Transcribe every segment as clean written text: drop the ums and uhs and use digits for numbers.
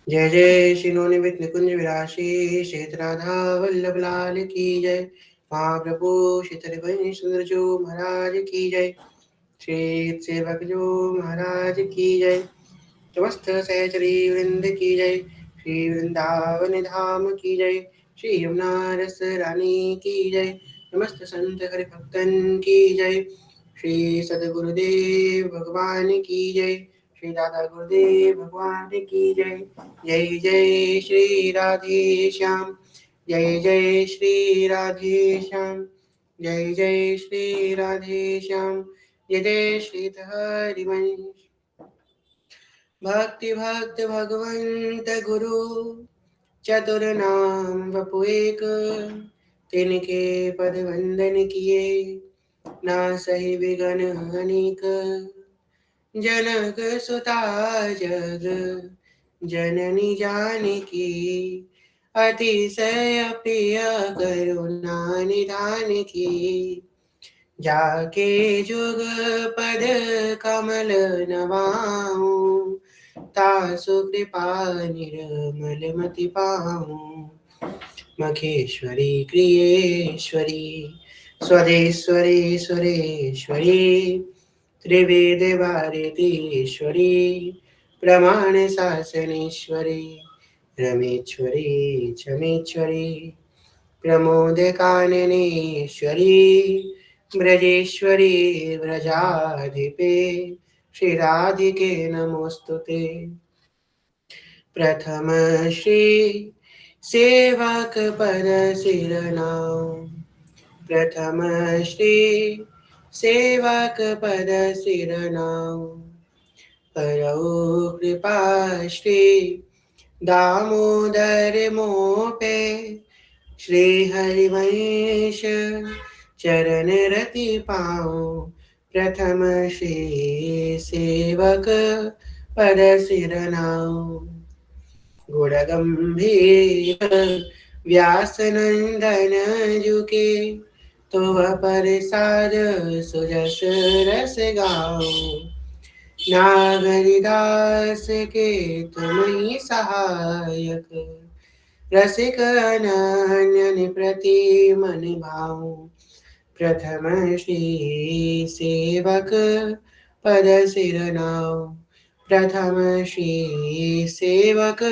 जय जय श्री नवनिमित निकुंज विलासी श्वेत राधा वल्लभ लाल की जय। महाप्रभु श्री सुंदर जो महाराज की जय। श्री सेवक जो महाराज की जय। समस्त सहचरी वृंद की जय। श्री वृंदावन धाम की जय। श्री यमुना रस रानी की जय। समस्त संत हरि भक्तन की जय। श्री सदगुरुदेव भगवान की जय। श्री दादा गुरुदेव भगवान की जय। जय जय श्री राधे श्याम। जय जय श्री राधे श्याम। जय जय श्री राधे श्याम। जय जय श्री हरिवंश। भक्ति भक्त भगवंत गुरु चतुर नाम वपु एक। तिनके पद वंदन किए ना सही विघन अनेक। जनक सुता जग जननी जानकी अतिशय प्रिय करुणा निधान की। जाके जुग पद कमल नवाऊं तासु कृपा निर्मल मति पाऊं। मखेश्वरी क्रियेश्वरी स्वदेश्वरी सुरेश्वरी त्रिवेद भारतीश्वरी प्रमाण शासनेश्वरी रमेश्वरी चमेश्वरी प्रमोद काननेश्वरी ब्रजेश्वरी व्रजाधिपे श्री राधिके नमोस्तुते। प्रथम श्री सेवक पद सिरनाम। प्रथम श्री सेवक पद सिरनाम। करौ कृपा श्री दामोदर मोपे श्री हरिवंश चरण रति पाऊं। प्रथम श्री सेवक पद सिरनाऊं। गुण गंभीर व्यास नंदन जुके तो प्रसाद सुजस रस गाओ। नागरिदास के तुम सहायक रसिक अनन्य प्रति मन भाऊ। प्रथम श्री सेवक पद सिरनाऊ। प्रथम श्री सेवक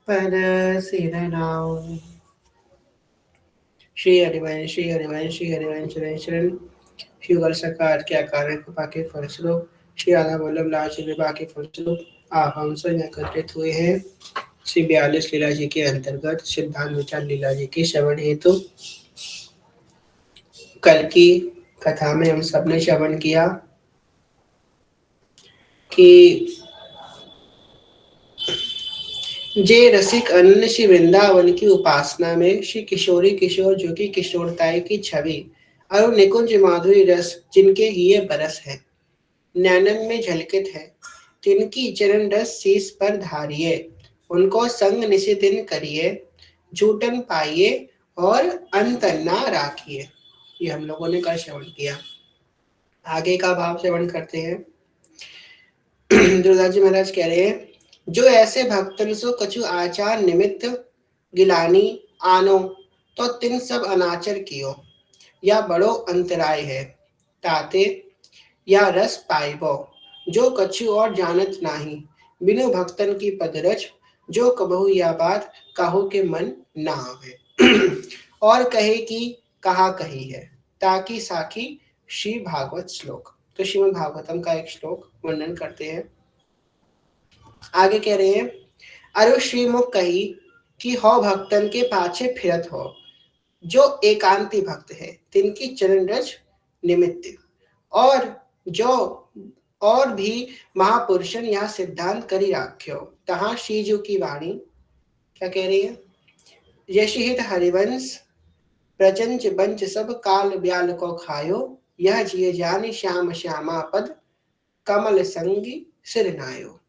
पद सिरनाऊ। श्री हरिवंश श्री हरिवंश श्री हरिवंश शरण युगल सरकार के आकार कृपा के फलस्वरूप श्री राधा वल्लभ लाल श्री विवाह के फलस्वरूप आप हम सब एकत्रित हुए हैं श्री 42 लीला जी के अंतर्गत सिद्धांत विचार लीला जी की श्रवण हेतु। कल की कथा में हम सबने श्रवण किया कि जे रसिक अनन्य श्री वृंदावन की उपासना में श्री किशोरी किशोर जो कि किशोरताई की छवि और निकुंज माधुरी रस जिनके ये बरस है नैनन में झलकित है। तिनकी चरण रस शीस पर धारिये उनको संग निशिदिन करिए झूठन पाइए और अंत ना राखिए। ये हम लोगों ने कल श्रवण किया। आगे का भाव श्रवण करते हैं। दुर्गा जी महाराज कह रहे हैं जो ऐसे भक्तन सो कछु आचार निमित्त गिलानी आनो तो तिन सब अनाचर कियो या बड़ो अंतराय है ताते या रस पाइबो जो कछु और जानत नाही बिनु भक्तन की पदरज जो कबहु या बात कहो के मन ना आवे। और कहे कि कहा कही है ताकि साखी श्री भागवत श्लोक। तो श्रीमद् भागवतम का एक श्लोक वर्णन करते हैं। आगे कह रहे हैं अरु श्रीमुख कही कि हो भक्तन के पाछे फिरत हो जो एकांती भक्त है तिनकी चरण रज निमित्त और जो और भी महापुरुषन यह सिद्धांत करी राख्यो तहाँ श्रीजू की वाणी क्या कह रही है। यशिहित हरिवंश प्रचंच बंच सब काल ब्याल को खायो यह जिय जान श्याम श्यामा पद कमल संगी सिर नायो।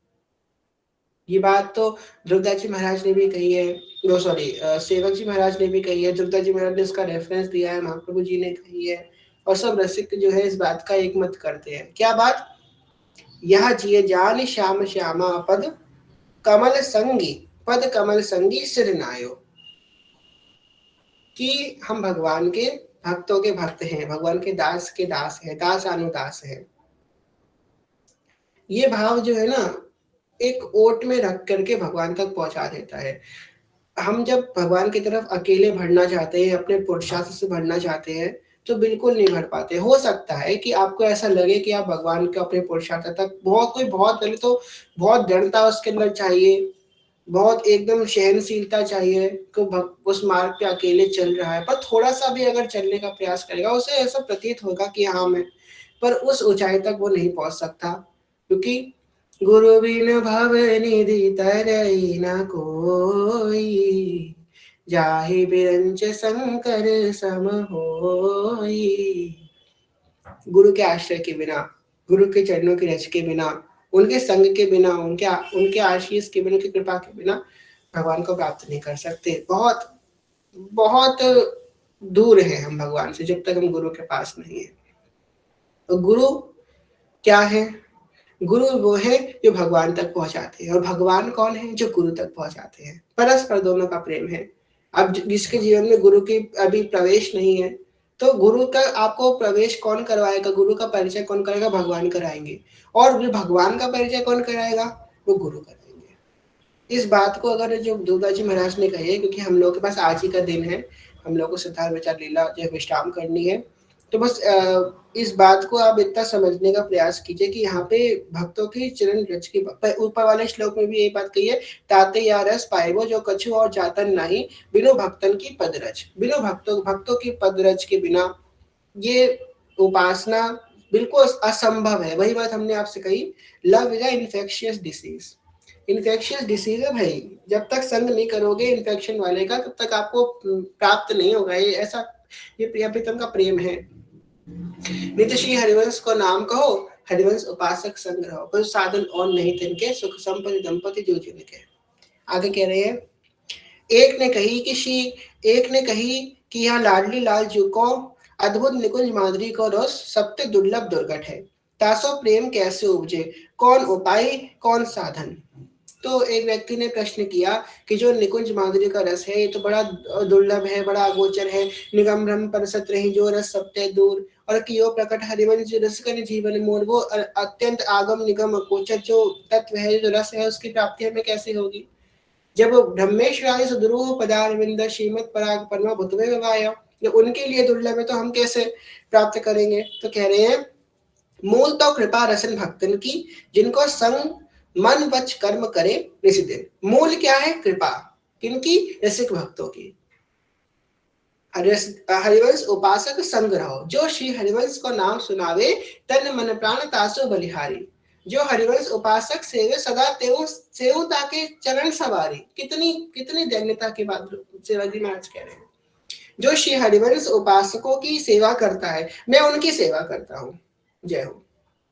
ये बात तो ध्रुवदास जी महाराज ने भी कही है। नो सॉरी सेवक जी महाराज ने भी कही है। ध्रुवदास जी महाराज ने इसका रेफरेंस दिया है। महाप्रभु जी ने कही है और सब रसिक जो है इस बात का एक मत करते हैं। क्या बात। यह जिये जान श्याम श्यामा पद कमल संगी पद कमल संगी सिर नायो, कि हम भगवान के भक्तों के भक्त हैं, भगवान के दास हैं, दास अनुदास हैं। ये भाव जो है ना, एक ओट में रख करके भगवान तक पहुंचा देता है। हम जब भगवान की तरफ अकेले बढ़ना चाहते हैं, अपने पुरुषार्थ से बढ़ना चाहते हैं, तो बिल्कुल नहीं बढ़ पाते। हो सकता है कि आपको ऐसा लगे कि आप भगवान को अपने पुरुषार्थ तक बहुत पहले तो बहुत दृढ़ता उसके अंदर चाहिए, बहुत एकदम सहनशीलता चाहिए कि उस मार्ग पे अकेले चल रहा है, पर थोड़ा सा भी अगर चलने का प्रयास करेगा, उसे ऐसा प्रतीत होगा कि हाँ मैं, पर उस ऊंचाई तक वो नहीं पहुंच सकता, क्योंकि गुरु बिन भव निधि तरई न कोई, जाहि बिरंच शंकर सम होई। गुरु के आश्रय के बिना, गुरु के चरणों की रज के बिना, उनके संग के बिना, उनके आशीष के बिना, उनकी कृपा के बिना भगवान को प्राप्त नहीं कर सकते। बहुत बहुत दूर है हम भगवान से जब तक हम गुरु के पास नहीं है। तो गुरु क्या है? गुरु वो है जो भगवान तक पहुंचाते हैं, और भगवान कौन है? जो गुरु तक पहुंचाते हैं। परस्पर दोनों का प्रेम है। अब जिसके जीवन में गुरु की अभी प्रवेश नहीं है, तो गुरु का आपको प्रवेश कौन करवाएगा? गुरु का परिचय कौन करेगा? भगवान कराएंगे। और भगवान का परिचय कौन कराएगा? वो गुरु कराएंगे। इस बात को अगर जो दुर्गा जी महाराज ने कही है, क्योंकि हम लोग के पास आज ही का दिन है, हम लोग को सिद्धार्थ विचार लीला जो विश्राम करनी है, तो बस इस बात को आप इतना समझने का प्रयास कीजिए कि यहाँ पे भक्तों की चरण रज की, ऊपर वाले श्लोक में भी यही बात कही है, ताते या रस पाएबो जो कछु और जातन नहीं, बिनो भक्तन की पदरज। बिनो भक्तों की पदरज के बिना ये उपासना बिल्कुल असंभव है। वही बात हमने आपसे कही, love is a infectious disease. Infectious disease है भाई, जब तक संग नहीं करोगे इन्फेक्शन वाले का, तब तक आपको प्राप्त नहीं होगा। ये ऐसा, ये प्रिया प्रीतम का प्रेम है। नित्य श्री हरिवंश को नाम कहो, हरिवंश उपासक संग रहो, कोई साधन और नहीं तिनके, सुख संपत्ति दंपति जो जिनके। आगे कह रहे हैं, एक ने कही कि यहाँ लाडली लाल जू को अद्भुत निकुंज माधुरी को रस सत्य दुर्लभ दुर्घट है, तासो प्रेम कैसे उपजे, कौन उपाय कौन साधन। तो एक व्यक्ति ने प्रश्न किया कि जो निकुंज माधुरी का रस है, ये तो बड़ा दुर्लभ है, बड़ा अगोचर है, निगम भ्रम परसत रही जो रस सबते दूर, और कियो प्रकट हरिवंश रस कन जीवन मोर। वो अत्यंत आगम निगम अगोचर जो तत्व है, जो रस है, उसकी प्राप्ति हमें कैसे होगी? जब ब्रह्मेश्वराय सुदुरूह पदारविंद श्रीमद पराग परमा भुतवे विवाय, जब उनके लिए दुर्लभ है तो हम कैसे प्राप्त करेंगे? तो कह रहे हैं, मूल तो कृपा रसन भक्तन की, जिनको संग मन वच कर्म करे निषिदिन। मूल क्या है? कृपा। किनकी? रसिक भक्तों की। हरिवंश उपासक संग रहो, जो श्री हरिवंश को नाम सुनावे, तन मन प्राण तासु बलिहारी। जो हरिवंश उपासक सेवे सदा तेऊ सेऊ ताके चरण सवारी। कितनी कितनी दैन्यता की बात शिवाजी महाराज कह रहे हैं। जो श्री हरिवंश उपासकों की सेवा करता है, मैं उनकी सेवा करता हूँ। जय हो।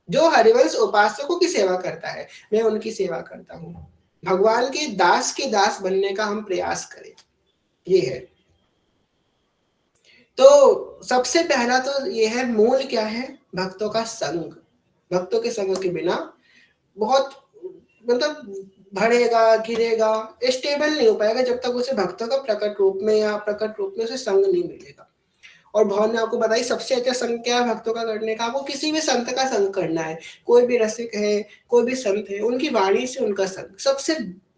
जो हरिवंश उपासकों की सेवा करता है, मैं उनकी सेवा करता हूँ। भगवान के दास बनने का हम प्रयास करें, ये है। तो सबसे पहला तो ये है, मूल क्या है? भक्तों का संग। भक्तों के संग के बिना बहुत मतलब बढ़ेगा, गिरेगा, स्टेबल नहीं हो पाएगा जब तक उसे भक्तों का प्रकट रूप में उसे संग नहीं मिलेगा। और भवन ने आपको बताई सबसे अच्छा संग क्या है भक्तों का करने का? आपको किसी भी संत का संग करना है, कोई भी रसिक है, कोई भी संत है, उनकी वाणी से उनका संग सबसे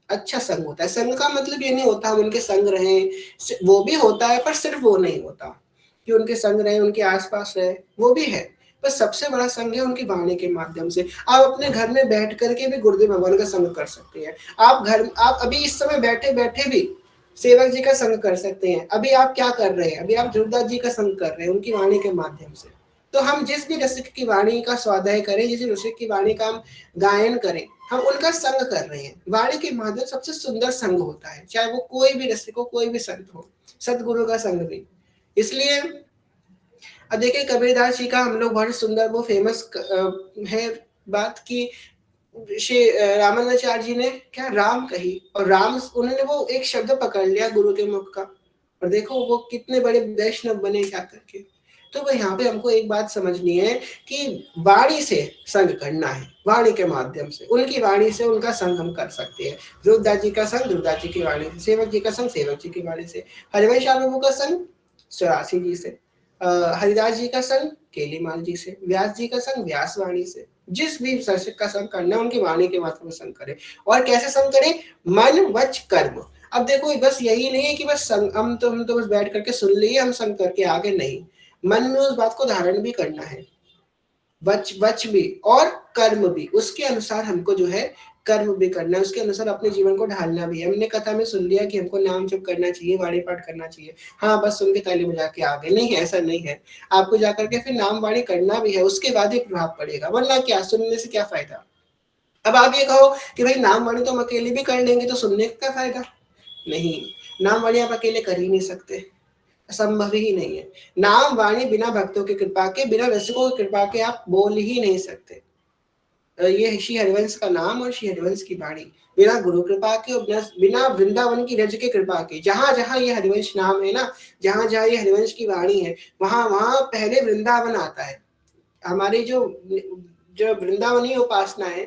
अच्छा संग होता है। संग का मतलब ये नहीं होता हम उनके संग रहें, वो भी होता है, पर सिर्फ वो नहीं होता कि उनके संग रहे, उनके आसपास रहे, वो भी है, पर सबसे बड़ा संग है उनकी वाणी के माध्यम से। आप अपने घर में बैठ करके भी गुरुदेव भगवान का संग कर सकते हैं। आप अभी इस समय बैठे बैठे भी सेवक जी का संग कर सकते हैं। अभी आप क्या कर रहे हैं? अभी आप ध्रुवदास जी का संग कर रहे हैं उनकी वाणी के माध्यम से। तो हम जिस भी रसिक की वाणी का स्वाध्याय करें, जिस रसिक की वाणी का हम गायन करें, हम उनका संग कर रहे हैं। वाणी के माध्यम सबसे सुंदर संग होता है, चाहे वो कोई भी रसिक हो, कोई भी संत हो, सतगुरु का संग भी। इसलिए अब देखिए, कबीरदास जी का हम लोग बहुत सुंदर वो फेमस है बात की, श्री रामानुजाचार्य जी ने क्या राम कही, और राम उन्होंने वो एक शब्द पकड़ लिया गुरु के मुख का, और देखो वो कितने बड़े वैष्णव बने क्या करके। तो वो यहाँ पे हमको एक बात समझनी है कि वाणी से संग करना है, वाणी के माध्यम से, उनकी वाणी से उनका संग हम कर सकते हैं। ध्रुवदास जी का संग ध्रुवदास जी की वाणी से, सेवक जी का संग सेवक जी की वाणी से, हरिवंश प्रभु का संग सरासी जी से, हरिदास जी का संग केलीमाल जी से, व्यास जी का संग व्यास वाणी से। जिस भी दर्शक का संग करना है उनकी वाणी के माध्यम से संग करें। और कैसे संग करें? मन वच कर्म। अब देखो बस यही नहीं है कि बस संग हम तो बस बैठ करके सुन लिए, हम संग करके आगे नहीं, मन में उस बात को धारण भी करना है, वच वच भी और कर्म भी, उसके अनुसार हमको जो है कर्म भी करना है, उसके अनुसार अपने जीवन को ढालना भी है। हमने कथा में सुन लिया कि हमको नाम जप करना चाहिए, वाणी पाठ करना चाहिए, हाँ बस सुन के ताली बजा के आगे नहीं, ऐसा नहीं है। आपको जाकर के फिर नाम वाणी करना भी है, उसके बाद ही प्रभाव पड़ेगा, वरना क्या सुनने से क्या फायदा। अब आप ये कहो कि भाई नाम वाणी तो हम अकेले भी कर लेंगे, तो सुनने का क्या फायदा? नहीं, नाम वाणी आप अकेले कर ही नहीं सकते, संभव ही नहीं है। नाम वाणी बिना भक्तों की कृपा के, बिना रसिकों की कृपा के आप बोल ही नहीं सकते। ये श्री हरिवंश का नाम और श्री हरिवंश की वाणी बिना गुरु कृपा के और बिना वृंदावन की रज के कृपा के, जहां जहां ये हरिवंश नाम है ना, जहां जहां ये हरिवंश की वाणी है, वहां वहां पहले वृंदावन आता है। हमारी जो जो वृंदावनी उपासना है,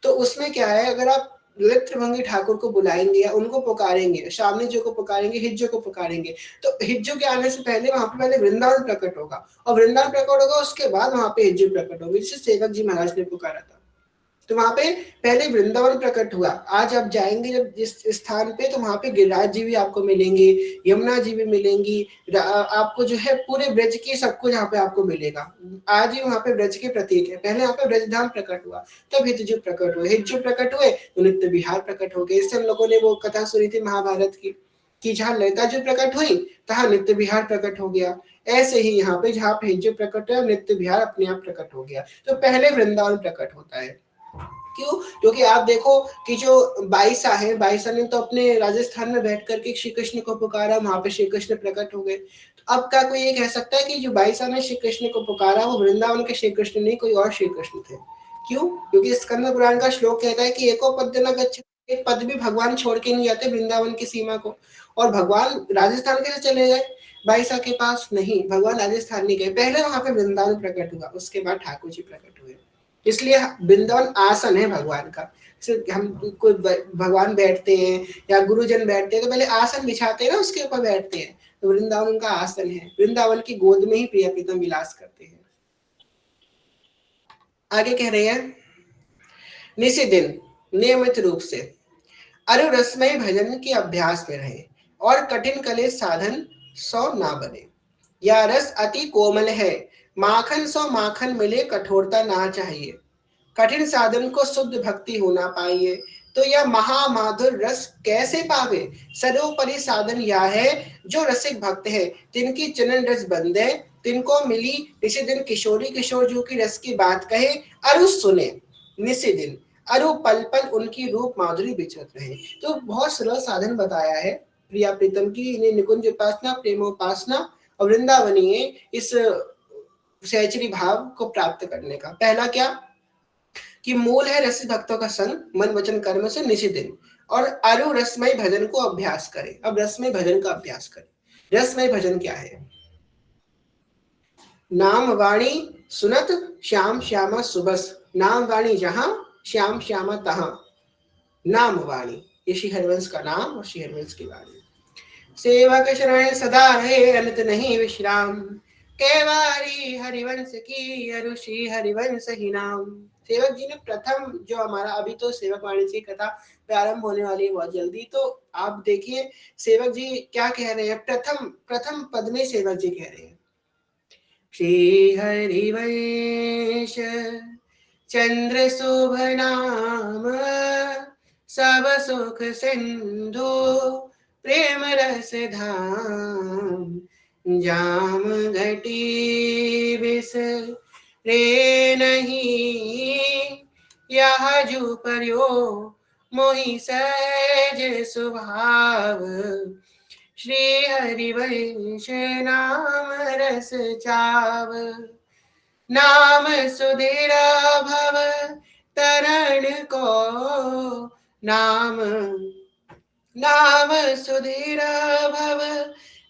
तो उसमें क्या है, अगर आप ललित भंगी ठाकुर को बुलाएंगे या उनको पुकारेंगे, सामने जो को पुकारेंगे, हिज्जो को पुकारेंगे, तो हिज्जो के आने से पहले वहां पे पहले वृंदावन प्रकट होगा, और वृंदावन प्रकट होगा उसके बाद वहां पे हिज्जो प्रकट होगी, जिसे सेवक जी महाराज ने पुकारा था। तो वहां पे पहले वृंदावन प्रकट हुआ। आज आप जाएंगे जब इस स्थान पे, तो वहां पे गिरिराज जी भी आपको मिलेंगे, यमुना जी भी मिलेंगी, आपको जो है पूरे ब्रज की सब कुछ यहाँ पे आपको मिलेगा। आज ही वहां पे ब्रज के प्रतीक है, पहले यहाँ पे ब्रजधाम प्रकट हुआ, तब हितजु प्रकट हुए, हितजु प्रकट हुए तो नित्य विहार प्रकट हो गए। इससे हम लोगों ने वो कथा सुनी थी महाभारत की, कि जहाँ ललिता जी प्रकट हुई तहाँ नित्य विहार प्रकट हो गया। ऐसे ही यहाँ पे जहाँ पे हिज्जु प्रकट है, नित्य विहार अपने आप प्रकट हो गया। तो पहले वृंदावन प्रकट होता है। क्यों? क्योंकि आप देखो कि जो बाईसा है, बाईसा ने तो अपने राजस्थान में बैठ करके श्री कृष्ण को पुकारा, वहां पे श्री कृष्ण प्रकट हो गए। तो अब क्या कोई ये कह सकता है कि जो बाईसा ने श्री कृष्ण को पुकारा वो वृंदावन के श्री कृष्ण नहीं, कोई और श्री कृष्ण थे? क्यों? क्योंकि स्कंद पुराण का श्लोक कहता है कि एको पद न गच्छ, एक पद भी भगवान छोड़ के नहीं जाते वृंदावन की सीमा को। और भगवान राजस्थान कैसे चले गए बाईसा के पास? नहीं, भगवान राजस्थान नहीं गए, पहले वहां पे वृंदावन प्रकट हुआ, उसके बाद ठाकुर जी प्रकट हुए। इसलिए वृंदावन आसन है भगवान का। सिर्फ हम कोई भगवान बैठते हैं या गुरुजन बैठते हैं तो पहले आसन बिछाते हैं ना, उसके ऊपर बैठते हैं, तो वृंदावन उनका आसन है, वृंदावन की गोद में ही प्रिय प्रीतम विलास करते हैं। आगे कह रहे हैं, निसी दिन नियमित रूप से अरु रसमय भजन के अभ्यास में रहे और कठिन कले साधन सौ ना बने। या रस अति कोमल है, माखन सौ माखन मिले, कठोरता ना चाहिए। कठिन साधन को शुद्ध भक्ति होना पाइए, तो यह महामाधुर रस कैसे पावे। सर्वोपरि साधन यह है, जो रसिक भक्त है तिनकी चरण रस बंदे, तिनको मिली निषि दिन किशोरी किशोर जो की रस की बात कहे, अरु सुने निषि दिन, अरु पल पल उनकी रूप माधुरी विचरत रहे। तो बहुत सरल साधन बताया है प्रिया प्रीतम की, इन्हें निकुंज उपासना, प्रेमोपासना और वृंदावनी इस सहचरी भाव को प्राप्त करने का। पहला क्या कि मूल है रसिक भक्तों का संग मन वचन कर्म से निषि दिन, और अरु रसमय भजन को अभ्यास करें। अब रसमय भजन का अभ्यास करें। रसमय भजन क्या है? नाम वाणी सुनत श्याम श्यामा सुबस, नाम वाणी जहां श्याम श्यामा तहां। नाम वाणी, ये श्री हरिवंश का नाम और श्री हरिवंश की वाणी। सेवक शरण सदा रहे, अनंत नहीं विश्राम, केवारी हरिवंश की अरुषि हरिवंश ही नाम। सेवक जी ने प्रथम जो हमारा अभी तो सेवक वाणी की कथा प्रारंभ होने वाली है बहुत जल्दी, तो आप देखिए सेवक जी क्या कह रहे हैं। प्रथम प्रथम पद में सेवक जी कह रहे हैं, श्री हरिवंश चंद्र शुभ नाम, सब सुख सिंधु प्रेम रस धाम, जाम घटी बिस रे नहीं, यह जू पर्यो मोहि सहज स्वभाव, श्री हरिवंश नाम रस चाव। नाम सुधीरा भव तरण को, नाम नाम सुधीरा भव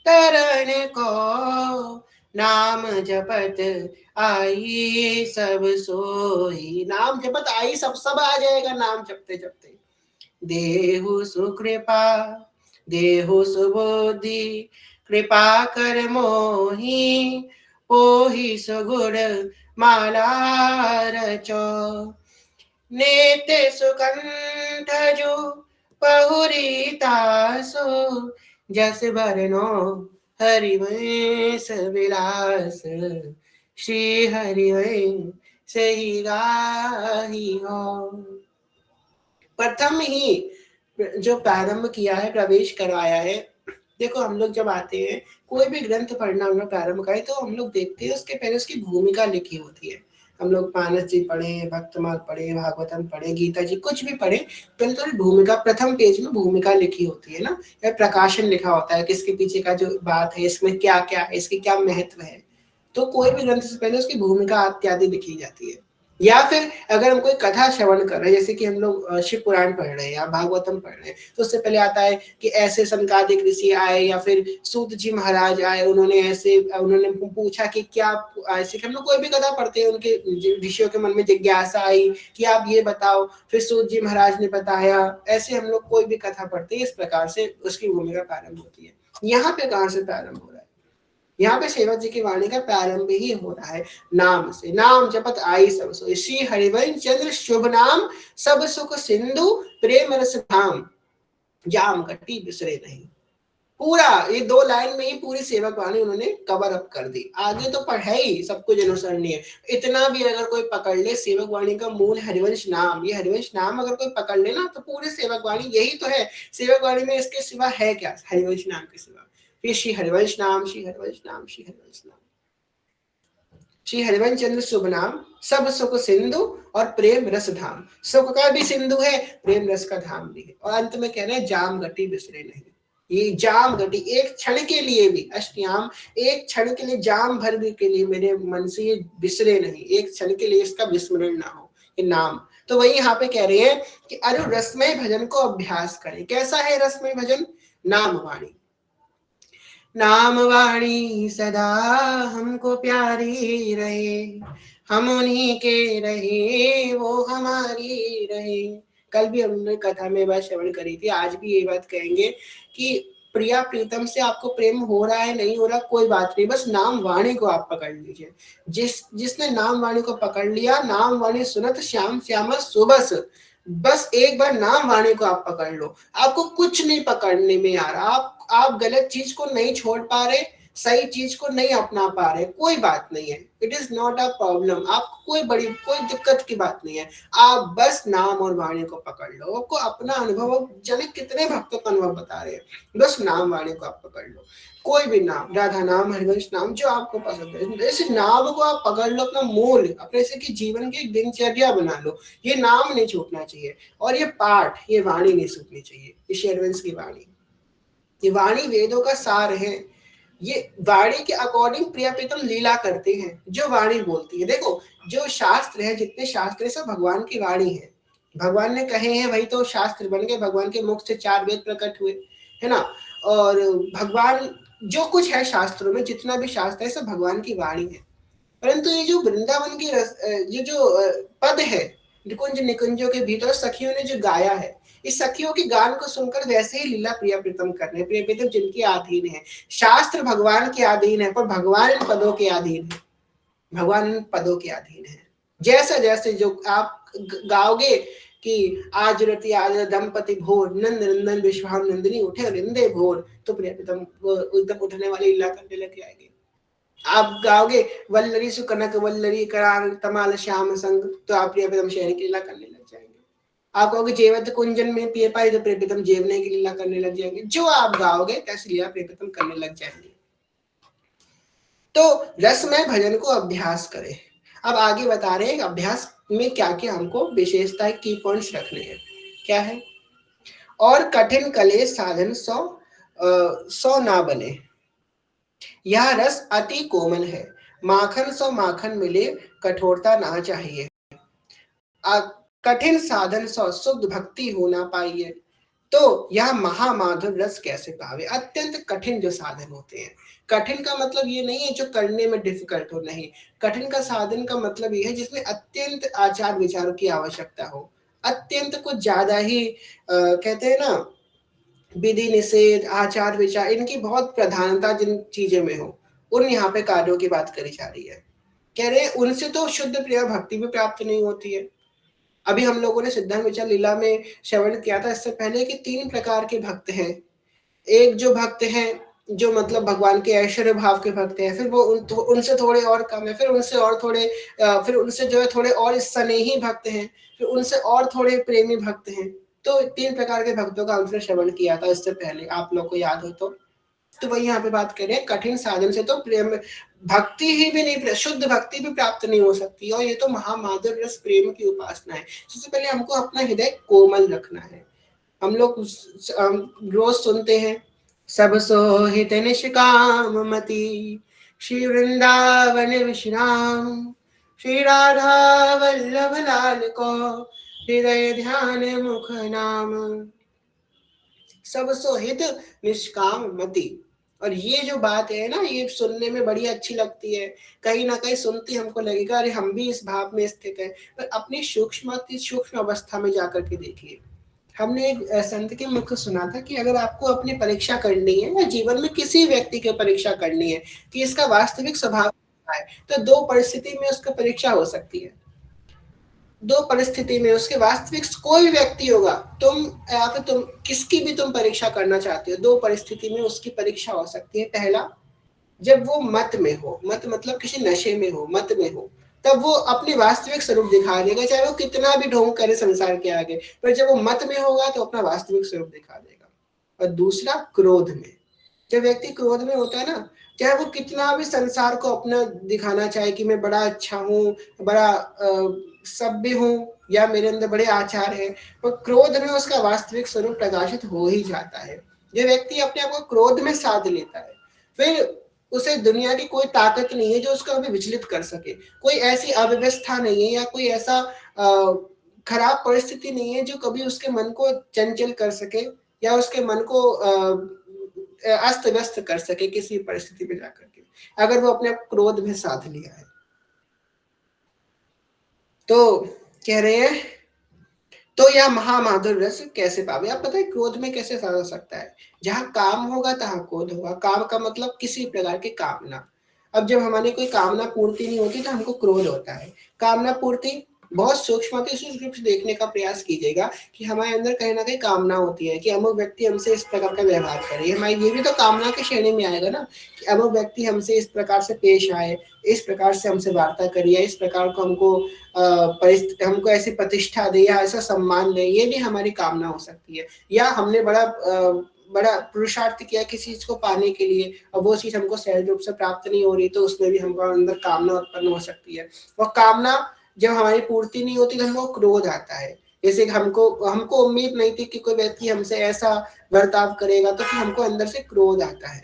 तरण को, नाम जपत आई सब सोई। नाम जपत आई, सब आ जाएगा नाम जपते जपते। देहु सुकृपा देहु सुबुद्धि, कृपा कर मोहि पोहि सुगुर माला रचो। नेते सुकंठ जो पहुरी तासो, जस बरनो हरिवंश विलास। श्री हरिवंश से ही गाही हो। प्रथम ही जो प्रारंभ किया है, प्रवेश करवाया है। देखो हम लोग जब आते हैं, कोई भी ग्रंथ पढ़ना हम लोग प्रारंभ करें तो हम लोग देखते हैं उसके पहले उसकी भूमिका लिखी होती है। हम लोग मानस जी पढ़े, भक्तमाल पढ़े, भागवतम पढ़े, गीता जी कुछ भी पढ़े, पहले तो भूमिका, प्रथम पेज में भूमिका लिखी होती है ना, या प्रकाशन लिखा होता है कि इसके पीछे का जो बात है, इसमें क्या क्या है, इसकी क्या महत्व है। तो कोई भी ग्रंथ से पहले उसकी भूमिका इत्यादि लिखी जाती है। या फिर अगर हम कोई कथा श्रवण कर रहे हैं, जैसे कि हम लोग शिव पुराण पढ़ रहे हैं या भागवतम पढ़ रहे हैं, तो उससे पहले आता है कि ऐसे सनकादिक ऋषि आए या फिर सूत जी महाराज आए, उन्होंने पूछा कि क्या, ऐसे हम लोग कोई भी कथा पढ़ते हैं, उनके ऋषियों के मन में जिज्ञासा आई कि आप ये बताओ, फिर सूत जी महाराज ने बताया। ऐसे हम लोग कोई भी कथा पढ़ते हैं, इस प्रकार से उसकी भूमिका प्रारंभ होती है। यहाँ पे कहाँ से प्रारंभ हो रहा है? यहाँ पे सेवक जी की वाणी का प्रारंभ ही हो रहा है नाम से। नाम जपत आई सब सोई, श्री हरिवंश चंद्र शुभ नाम, सब सुख सिंधु प्रेम रस धाम, जाम गति बिसरे नहीं। पूरा ये 2 लाइन में ही पूरी सेवक वाणी उन्होंने कवर अप कर दी। आगे तो पढ़ाई ही सब कुछ अनुसरणीय। इतना भी अगर कोई पकड़ ले, सेवक वाणी का मूल हरिवंश नाम, ये हरिवंश नाम अगर कोई पकड़ ले ना, तो पूरी सेवक वाणी यही तो है। सेवक वाणी में इसके सिवा है क्या, हरिवंश नाम के सिवा? फिर श्री हरिवंश नाम, श्री हरिवंश नाम, श्री हरिवंश नाम, श्री हरिवंश चंद्र शुभ नाम, सब सुख सिंधु और प्रेम रस धाम। सुख का भी सिंधु है, प्रेम रस का धाम भी है। और अंत में कह रहे हैं जाम गति बिसरे नहीं। ये जाम गति, एक क्षण के लिए भी अष्टयाम, एक क्षण के लिए, जाम भर भी के लिए मेरे मन से ये बिसरे नहीं, एक क्षण के लिए इसका विस्मरण ना हो, ये नाम। तो वही यहाँ पे कह रहे हैं कि अरे रसमय भजन को अभ्यास करें। कैसा है रसमय भजन? नाम वाणी। नाम वाणी सदा हमको प्यारी रहे, हम उन्हीं के रहे वो हमारी रहे। कल भी हमने कथा में बात श्रवण करी थी, आज भी ये बात कहेंगे कि प्रिया प्रीतम से आपको प्रेम हो रहा है नहीं हो रहा, कोई बात नहीं, बस नाम वाणी को आप पकड़ लीजिए। जिसने नाम वाणी को पकड़ लिया, नाम वाणी सुनत श्याम श्यामा सुबस, बस एक बार नाम वाणी को आप पकड़ लो, आपको कुछ नहीं पकड़ने में आ रहा। आप गलत चीज को नहीं छोड़ पा रहे, सही चीज को नहीं अपना पा रहे, कोई बात नहीं है, it is not a problem. आपको कोई दिक्कत की बात नहीं है। आप बस नाम और वाणी को पकड़ लो। आपको अपना अनुभव, जाने कितने भक्तों का अनुभव बता रहे हैं, बस नाम वाणी को आप पकड़ लो। कोई भी नाम, राधा नाम, हरिवंश नाम, जो आपको पसंद है, इस नाम को आप पकड़ लो, अपना मूल, अपने से की जीवन की एक दिनचर्या बना लो। ये नाम नहीं छूटना चाहिए, और ये पाठ, ये वाणी नहीं छूटनी चाहिए। ये शेरवंश की वाणी, ये वाणी वेदों का सार है। ये वाणी के अकॉर्डिंग प्रिया प्रीतम लीला करते हैं, जो वाणी बोलती है। देखो जो शास्त्र है, जितने शास्त्र है, सब भगवान की वाणी है। भगवान ने कहे हैं, वही तो शास्त्र बन गए। भगवान के मुख से 4 वेद प्रकट हुए, है ना। और भगवान जो कुछ है शास्त्रों में, जितना भी शास्त्र है, सब भगवान की वाणी है। परंतु ये जो वृंदावन की ये जो पद है, निकुंज निकुंजों के भीतर सखियों ने जो गाया है, इस सखियों के गान को सुनकर वैसे ही लीला प्रिया प्रीतम कर रहे हैं। प्रिया प्रीतम जिनके अधीन है, शास्त्र भगवान के अधीन है, पर भगवान इन पदों के अधीन है। भगवान इन पदों के अधीन है। जैसे जैसे जो आप गाओगे कि आज रति आज दंपति भोर, नंद नंदन विश्वानंदिनी उठे रिंदे भोर, तो प्रिया प्रीतम एकदम उठने वाली लीला करने लग जाएंगे। आप गाओगे वल्लरी सुकनक वल्लरी करांग तमाल श्याम संग, तो आप प्रिया प्रीतम शहर की लीला करने लग जाएंगे। आप कहोगे जेवत कुंजन में पिए पाई, तो प्रिया प्रीतम जेवने की लीला करने लग जाएंगे। जो आप गाओगे कैसी लीला प्रिया प्रीतम करने लग जाएंगे। तो रसमय भजन को अभ्यास करें। अब आगे बता रहे हैं अभ्यास में क्या क्या हमको विशेषताएं, की पॉइंट्स रखने हैं। क्या है? और कठिन कलेश साधन सौ ना बने, यह रस अति कोमल है। माखन सौ माखन मिले, कठोरता ना चाहिए। कठिन साधन सौ शुद्ध भक्ति हो ना पाइए। तो यह महामाधुर रस कैसे पावे, अत्यंत कठिन जो साधन होते हैं। कठिन का मतलब ये नहीं है जो करने में डिफिकल्ट हो, नहीं। कठिन का साधन का मतलब ये है जिसमें अत्यंत आचार विचारों की आवश्यकता हो, अत्यंत कुछ ज्यादा ही कहते हैं ना, विधि निषेध आचार विचार इनकी बहुत प्रधानता जिन चीजों में हो, उन यहाँ पे कार्यों की बात करी जा रही है। कह रहे हैं उनसे तो शुद्ध प्रिय भक्ति भी प्राप्त नहीं होती है। अभी हम लोगों ने सिद्धांत विचार लीला में श्रवण किया था इससे पहले कि 3 प्रकार के भक्त हैं। एक जो भक्त हैं जो मतलब भगवान के ऐश्वर्य भाव के भक्त हैं, फिर वो उनसे थोड़े और कम है, फिर उनसे और थोड़े फिर उनसे जो है थोड़े और स्नेही भक्त हैं, फिर उनसे और थोड़े प्रेमी भक्त हैं। तो 3 प्रकार के भक्तों का हमने श्रवण किया था इससे पहले, आप लोग को याद हो तो वही यहाँ पे बात करें, कठिन साधन से तो प्रेम भक्ति ही भी नहीं, शुद्ध भक्ति भी प्राप्त नहीं हो सकती, और ये तो महामाधुर रस प्रेम की उपासना है। सबसे पहले हमको अपना हृदय कोमल रखना है। हम लोग रोज सुनते हैं, सब सोहित निष्काम मति, श्री वृंदावन विश्राम, श्री राधा वल्लभ लाल को हृदय ध्यान मुख नाम, सब सोहित निष्काम मति। और ये जो बात है ना, ये सुनने में बड़ी अच्छी लगती है, कहीं ना कहीं सुनती हमको लगेगा अरे हम भी इस भाव में स्थित है, पर अपनी सूक्ष्म अवस्था में जाकर के देखिए। हमने एक संत के मुख सुना था कि अगर आपको अपनी परीक्षा करनी है या जीवन में किसी व्यक्ति की परीक्षा करनी है कि इसका वास्तविक स्वभाव क्या है, तो 2 परिस्थिति में उसका परीक्षा हो सकती है। 2 परिस्थिति में उसके वास्तविक कोई व्यक्ति होगा, तुम या फिर तुम किसकी भी तुम परीक्षा करना चाहते हो, 2 परिस्थिति में उसकी परीक्षा हो सकती है। पहला, जब वो मत में हो, मत मतलब किसी नशे में हो, मत में हो, तब वो अपने वास्तविक स्वरूप दिखा देगा, चाहे वो कितना भी ढोंग करे संसार के आगे, पर जब वो मत में होगा तो अपना वास्तविक स्वरूप दिखा देगा। और दूसरा, क्रोध में। जब व्यक्ति क्रोध में होता है ना, चाहे वो कितना भी संसार को अपना दिखाना चाहे कि मैं बड़ा अच्छा हूँ, बड़ा सभ्य हूँ, या मेरे अंदर बड़े आचार है, पर क्रोध में उसका वास्तविक स्वरूप प्रकाशित हो ही जाता है। जो व्यक्ति अपने आप को क्रोध में साध लेता है, फिर उसे दुनिया की कोई ताकत नहीं है जो उसको अभी विचलित कर सके, कोई ऐसी अव्यवस्था नहीं है या कोई ऐसा खराब परिस्थिति नहीं है जो कभी उसके मन को चंचल कर सके या उसके मन को अस्त व्यस्त कर सके किसी परिस्थिति में जाकर के, अगर वो अपने क्रोध में साध लिया है। तो कह रहे हैं, तो यह महामाधुर रस कैसे पावे। आप पता है क्रोध में कैसे साध सकता है, जहां काम होगा तहां क्रोध होगा। काम का मतलब किसी प्रकार की कामना। अब जब हमारी कोई कामना पूर्ति नहीं होती तो हमको क्रोध होता है। कामना पूर्ति बहुत सूक्ष्म रूप से देखने का प्रयास कीजिएगा कि हमारे अंदर कहीं ना कहीं कामना होती है कि अमुक व्यक्ति हमसे इस प्रकार का व्यवहार करे, हमारी ये भी तो कामना की श्रेणी में आएगा ना, कि अमुक व्यक्ति हमसे इस प्रकार से पेश आए, इस प्रकार से हमसे वार्ता करिए, इस प्रकार को हमको हमको ऐसी प्रतिष्ठा दे या ऐसा सम्मान दे, ये भी हमारी कामना हो सकती है। या हमने बड़ा पुरुषार्थ किया किसी चीज को पाने के लिए, और वो चीज हमको सहज रूप से प्राप्त नहीं हो रही, तो उसमें भी हमको अंदर कामना उत्पन्न हो सकती है। और कामना जब हमारी पूर्ति नहीं होती तो हमको क्रोध आता है। जैसे हमको हमको उम्मीद नहीं थी कि कोई व्यक्ति हमसे ऐसा बर्ताव करेगा, तो फिर हमको अंदर से क्रोध आता है।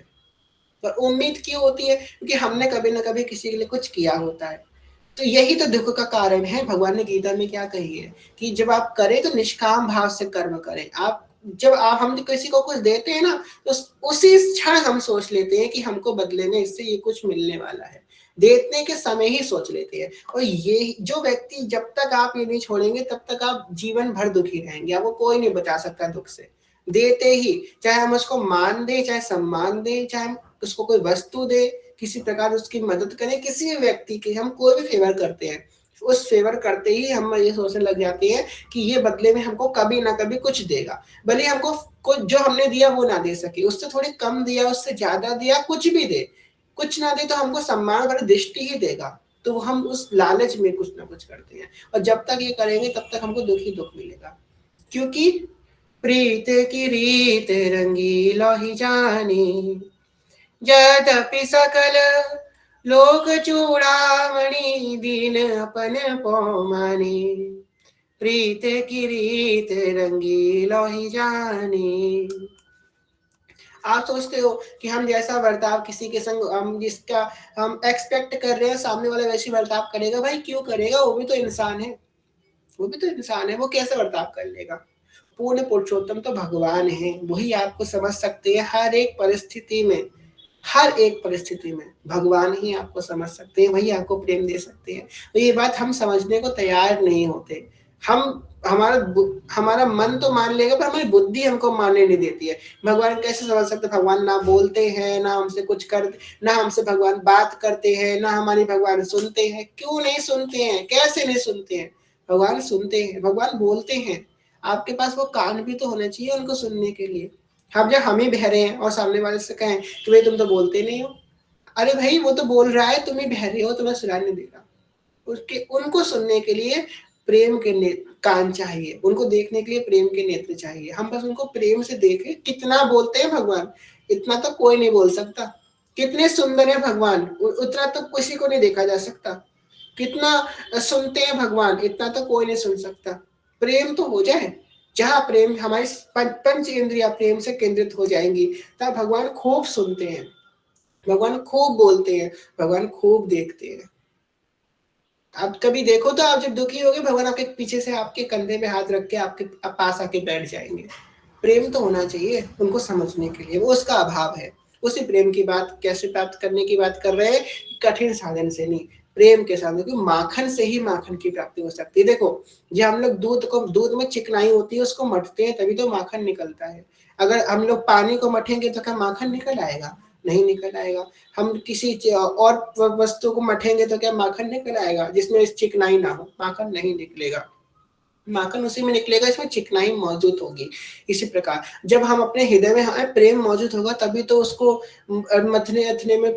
पर उम्मीद क्यों होती है, क्योंकि हमने कभी ना कभी किसी के लिए कुछ किया होता है। तो यही तो दुख का कारण है। भगवान ने गीता में क्या कही है कि जब आप करें तो निष्काम भाव से कर्म करें। आप जब आप हम किसी को कुछ देते हैं ना, तो उसी क्षण हम सोच लेते हैं कि हमको बदले में इससे ये कुछ मिलने वाला है, देने के समय ही सोच लेते हैं। और ये जो व्यक्ति, जब तक आप ये नहीं छोड़ेंगे तब तक आप जीवन भर दुखी रहेंगे, आपको कोई नहीं बचा सकता दुख से। देते ही, चाहे हम उसको मान दें, चाहे सम्मान दें, चाहे हम उसको कोई वस्तु दे, किसी प्रकार उसकी मदद करें, किसी भी व्यक्ति की हम कोई भी फेवर करते हैं, उस फेवर करते ही हम ये सोचने लग जाते हैं कि ये बदले में हमको कभी ना कभी कुछ देगा। भले हमको कुछ जो हमने दिया वो ना दे सके, उससे थोड़ी कम दिया, उससे ज्यादा दिया, कुछ भी दे, कुछ ना दे तो हमको सम्मान भरी दृष्टि ही देगा। तो हम उस लालच में कुछ ना कुछ करते हैं, और जब तक ये करेंगे तब तक हमको दुख ही दुख मिलेगा। क्योंकि प्रीत की रीत रंगीला ही जानी, यद्यपि सकल लोक चूड़ामणि, दीन अपन पौमानी, प्रीत की रीत रंगीलो ही जानी। आप सोचते हो कि हम जैसा बर्ताव किसी के संग हम जिसका हम एक्सपेक्ट कर रहे हैं सामने वाला वैसी बर्ताव करेगा। भाई क्यों करेगा, वो भी तो इंसान है, वो भी तो इंसान है, वो कैसे बर्ताव कर लेगा। पूर्ण पुरुषोत्तम तो भगवान है, वही आपको समझ सकते हैं हर एक परिस्थिति में। हर एक परिस्थिति में भगवान ही आपको समझ सकते हैं, वही आपको प्रेम दे सकते हैं। तो ये बात हम समझने को तैयार नहीं होते। हम हमारा मन तो मान लेगा, पर हमारी बुद्धि हमको मानने नहीं देती है। भगवान कैसे समझ सकते? भगवान ना बोलते हैं, ना हमसे कुछ कर, ना हमसे भगवान बात करते हैं, ना हमारी भगवान सुनते हैं। क्यों नहीं सुनते हैं? कैसे नहीं सुनते हैं? भगवान सुनते हैं, भगवान बोलते हैं। आपके पास वो कान भी तो होना चाहिए उनको सुनने के लिए। हम जब हम ही बहरे हैं और सामने वाले से कहें कि भाई तुम तो बोलते नहीं हो, अरे भाई वो तो बोल रहा है, तुम ही बहरे हो, तुम्हें सुनाई नहीं दे रहा। उसके उनको सुनने के लिए प्रेम के कान चाहिए, उनको देखने के लिए प्रेम के नेत्र चाहिए। हम बस उनको प्रेम से देखें। कितना बोलते हैं भगवान, इतना तो कोई नहीं बोल सकता। कितने सुंदर है भगवान, उतना तो किसी को नहीं देखा जा सकता। कितना सुनते हैं भगवान, इतना तो कोई नहीं सुन सकता। प्रेम तो हो जाए, जहाँ प्रेम हमारी पंच इंद्रिया प्रेम से केंद्रित हो जाएंगी, तब भगवान खूब सुनते हैं, भगवान खूब बोलते हैं, भगवान खूब देखते हैं। आप कभी देखो तो आप जब दुखी होगे, भगवान आपके पीछे से आपके कंधे पे हाथ रख के आपके पास आके बैठ जाएंगे। प्रेम तो होना चाहिए उनको समझने के लिए, वो उसका अभाव है। उसी प्रेम की बात कैसे प्राप्त करने की बात कर रहे हैं, कठिन साधन से नहीं, प्रेम के साधन। क्योंकि माखन से ही माखन की प्राप्ति हो सकती है। देखो, जब हम लोग दूध में चिकनाई होती है, उसको मथते हैं तभी तो माखन निकलता है। अगर हम लोग पानी को मथेंगे तो क्या माखन निकल आएगा? नहीं निकल आएगा। हम किसी और वस्तु को मथेंगे तो क्या माखन निकल आएगा? जिसमें चिकनाई ना हो, माखन नहीं निकलेगा। माखन उसी में निकलेगा इसमें चिकनाई मौजूद होगी। इसी प्रकार जब हम अपने हृदय में हमें प्रेम मौजूद होगा, तभी तो उसको मथने अथने में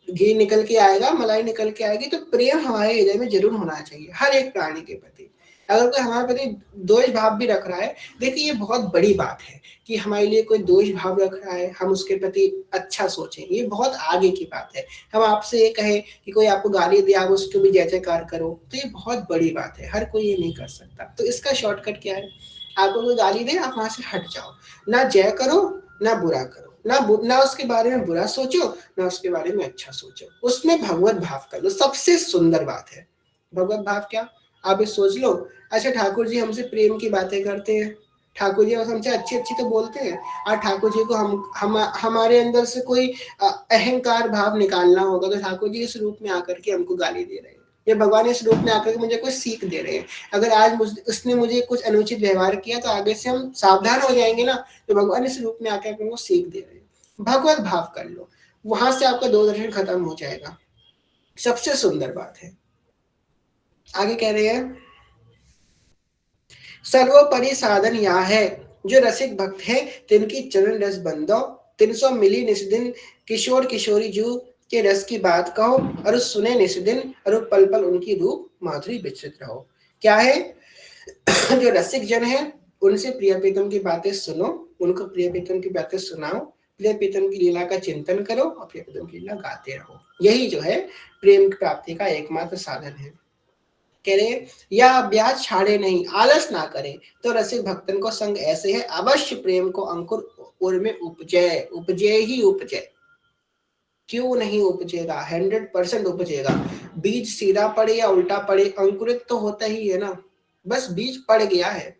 घी निकल के आएगा, मलाई निकल के आएगी। तो प्रेम हमारे हृदय में जरूर होना चाहिए हर एक प्राणी के प्रति। अगर कोई हमारे प्रति द्वेष भाव भी रख रहा है, देखिए ये बहुत बड़ी बात है कि हमारे लिए कोई दोष भाव रख रहा है, हम उसके प्रति अच्छा सोचें, ये बहुत आगे की बात है। हम आपसे ये कहें कि कोई आपको गाली दे, आप उसको भी जय जयकार करो, तो ये बहुत बड़ी बात है, हर कोई ये नहीं कर सकता। तो इसका शॉर्टकट क्या है? आपको कोई गाली दे, आप वहां से हट जाओ, ना जय करो ना बुरा करो, ना उसके बारे में बुरा सोचो, ना उसके बारे में अच्छा सोचो, उसमें भगवत भाव कर लो। सबसे सुंदर बात है भगवत भाव। क्या आप ये सोच लो, अच्छा ठाकुर जी हमसे प्रेम की बातें करते हैं, ठाकुर जी हमसे अच्छी अच्छी तो बोलते हैं, और ठाकुर जी को हम हमारे अंदर से कोई अहंकार भाव निकालना होगा, तो ठाकुर जी इस रूप में आकर के हमको गाली दे रहे हैं, या भगवान इस रूप में आकर के मुझे कोई सीख दे रहे हैं। अगर आज उसने मुझे कुछ अनुचित व्यवहार किया, तो आगे से हम सावधान हो जाएंगे ना, तो भगवान इस रूप में आकर हमको सीख दे रहे हैं। भगवत भाव कर लो, वहां से आपका दो दर्शन खत्म हो जाएगा। सबसे सुंदर बात है। आगे कह रहे हैं, सर्वोपरि साधन यह है, जो रसिक भक्त है तिनकी चरण रस बंदो, 300 मिली निस्दिन किशोर किशोरी जू के रस की बात कहो, और सुने निस्दिन और पल पल उनकी रूप माधुरी विचरित रहो। क्या है? जो रसिक जन है, उनसे प्रिय प्रीतम की बातें सुनो, उनको प्रिय प्रीतम की बातें सुनाओ, प्रिय प्रीतम की लीला का चिंतन करो, और प्रिय प्रीतम की लीला गाते रहो। यही जो है प्रेम प्राप्ति का एकमात्र साधन है। कह रहे, या अभ्यास छाड़े नहीं, आलस ना करे, तो रसिक भक्तन को संग ऐसे है, अवश्य प्रेम को अंकुर उर में उपजे, उपजे ही उपजे। क्यों नहीं उपजेगा? 100% उपजेगा। बीज सीधा पड़े या उल्टा पड़े, अंकुरित तो होता ही है ना, बस बीज पड़ गया है।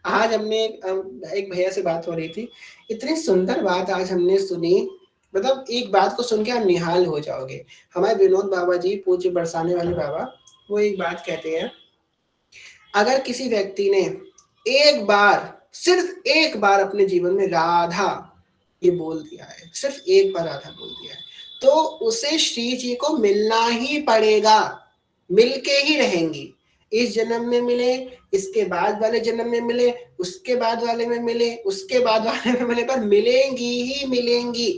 आज हमने एक भैया से बात हो रही थी, इतनी सुंदर बात आज हमने सुनी, मतलब एक बात को सुन के आप निहाल हो जाओगे। हमारे विनोद बाबा जी, पूज्य बरसाने वाले बाबा, वो एक बात कहते हैं, अगर किसी व्यक्ति ने एक बार, सिर्फ एक बार अपने जीवन में राधा ये बोल दिया है, सिर्फ एक बार राधा बोल दिया है, तो उसे श्री जी को मिलना ही पड़ेगा, मिलके ही रहेंगी। इस जन्म में मिले, इसके बाद वाले जन्म में मिले, उसके बाद वाले में मिले, उसके बाद वाले में मिले, पर मिलेंगी ही मिलेंगी,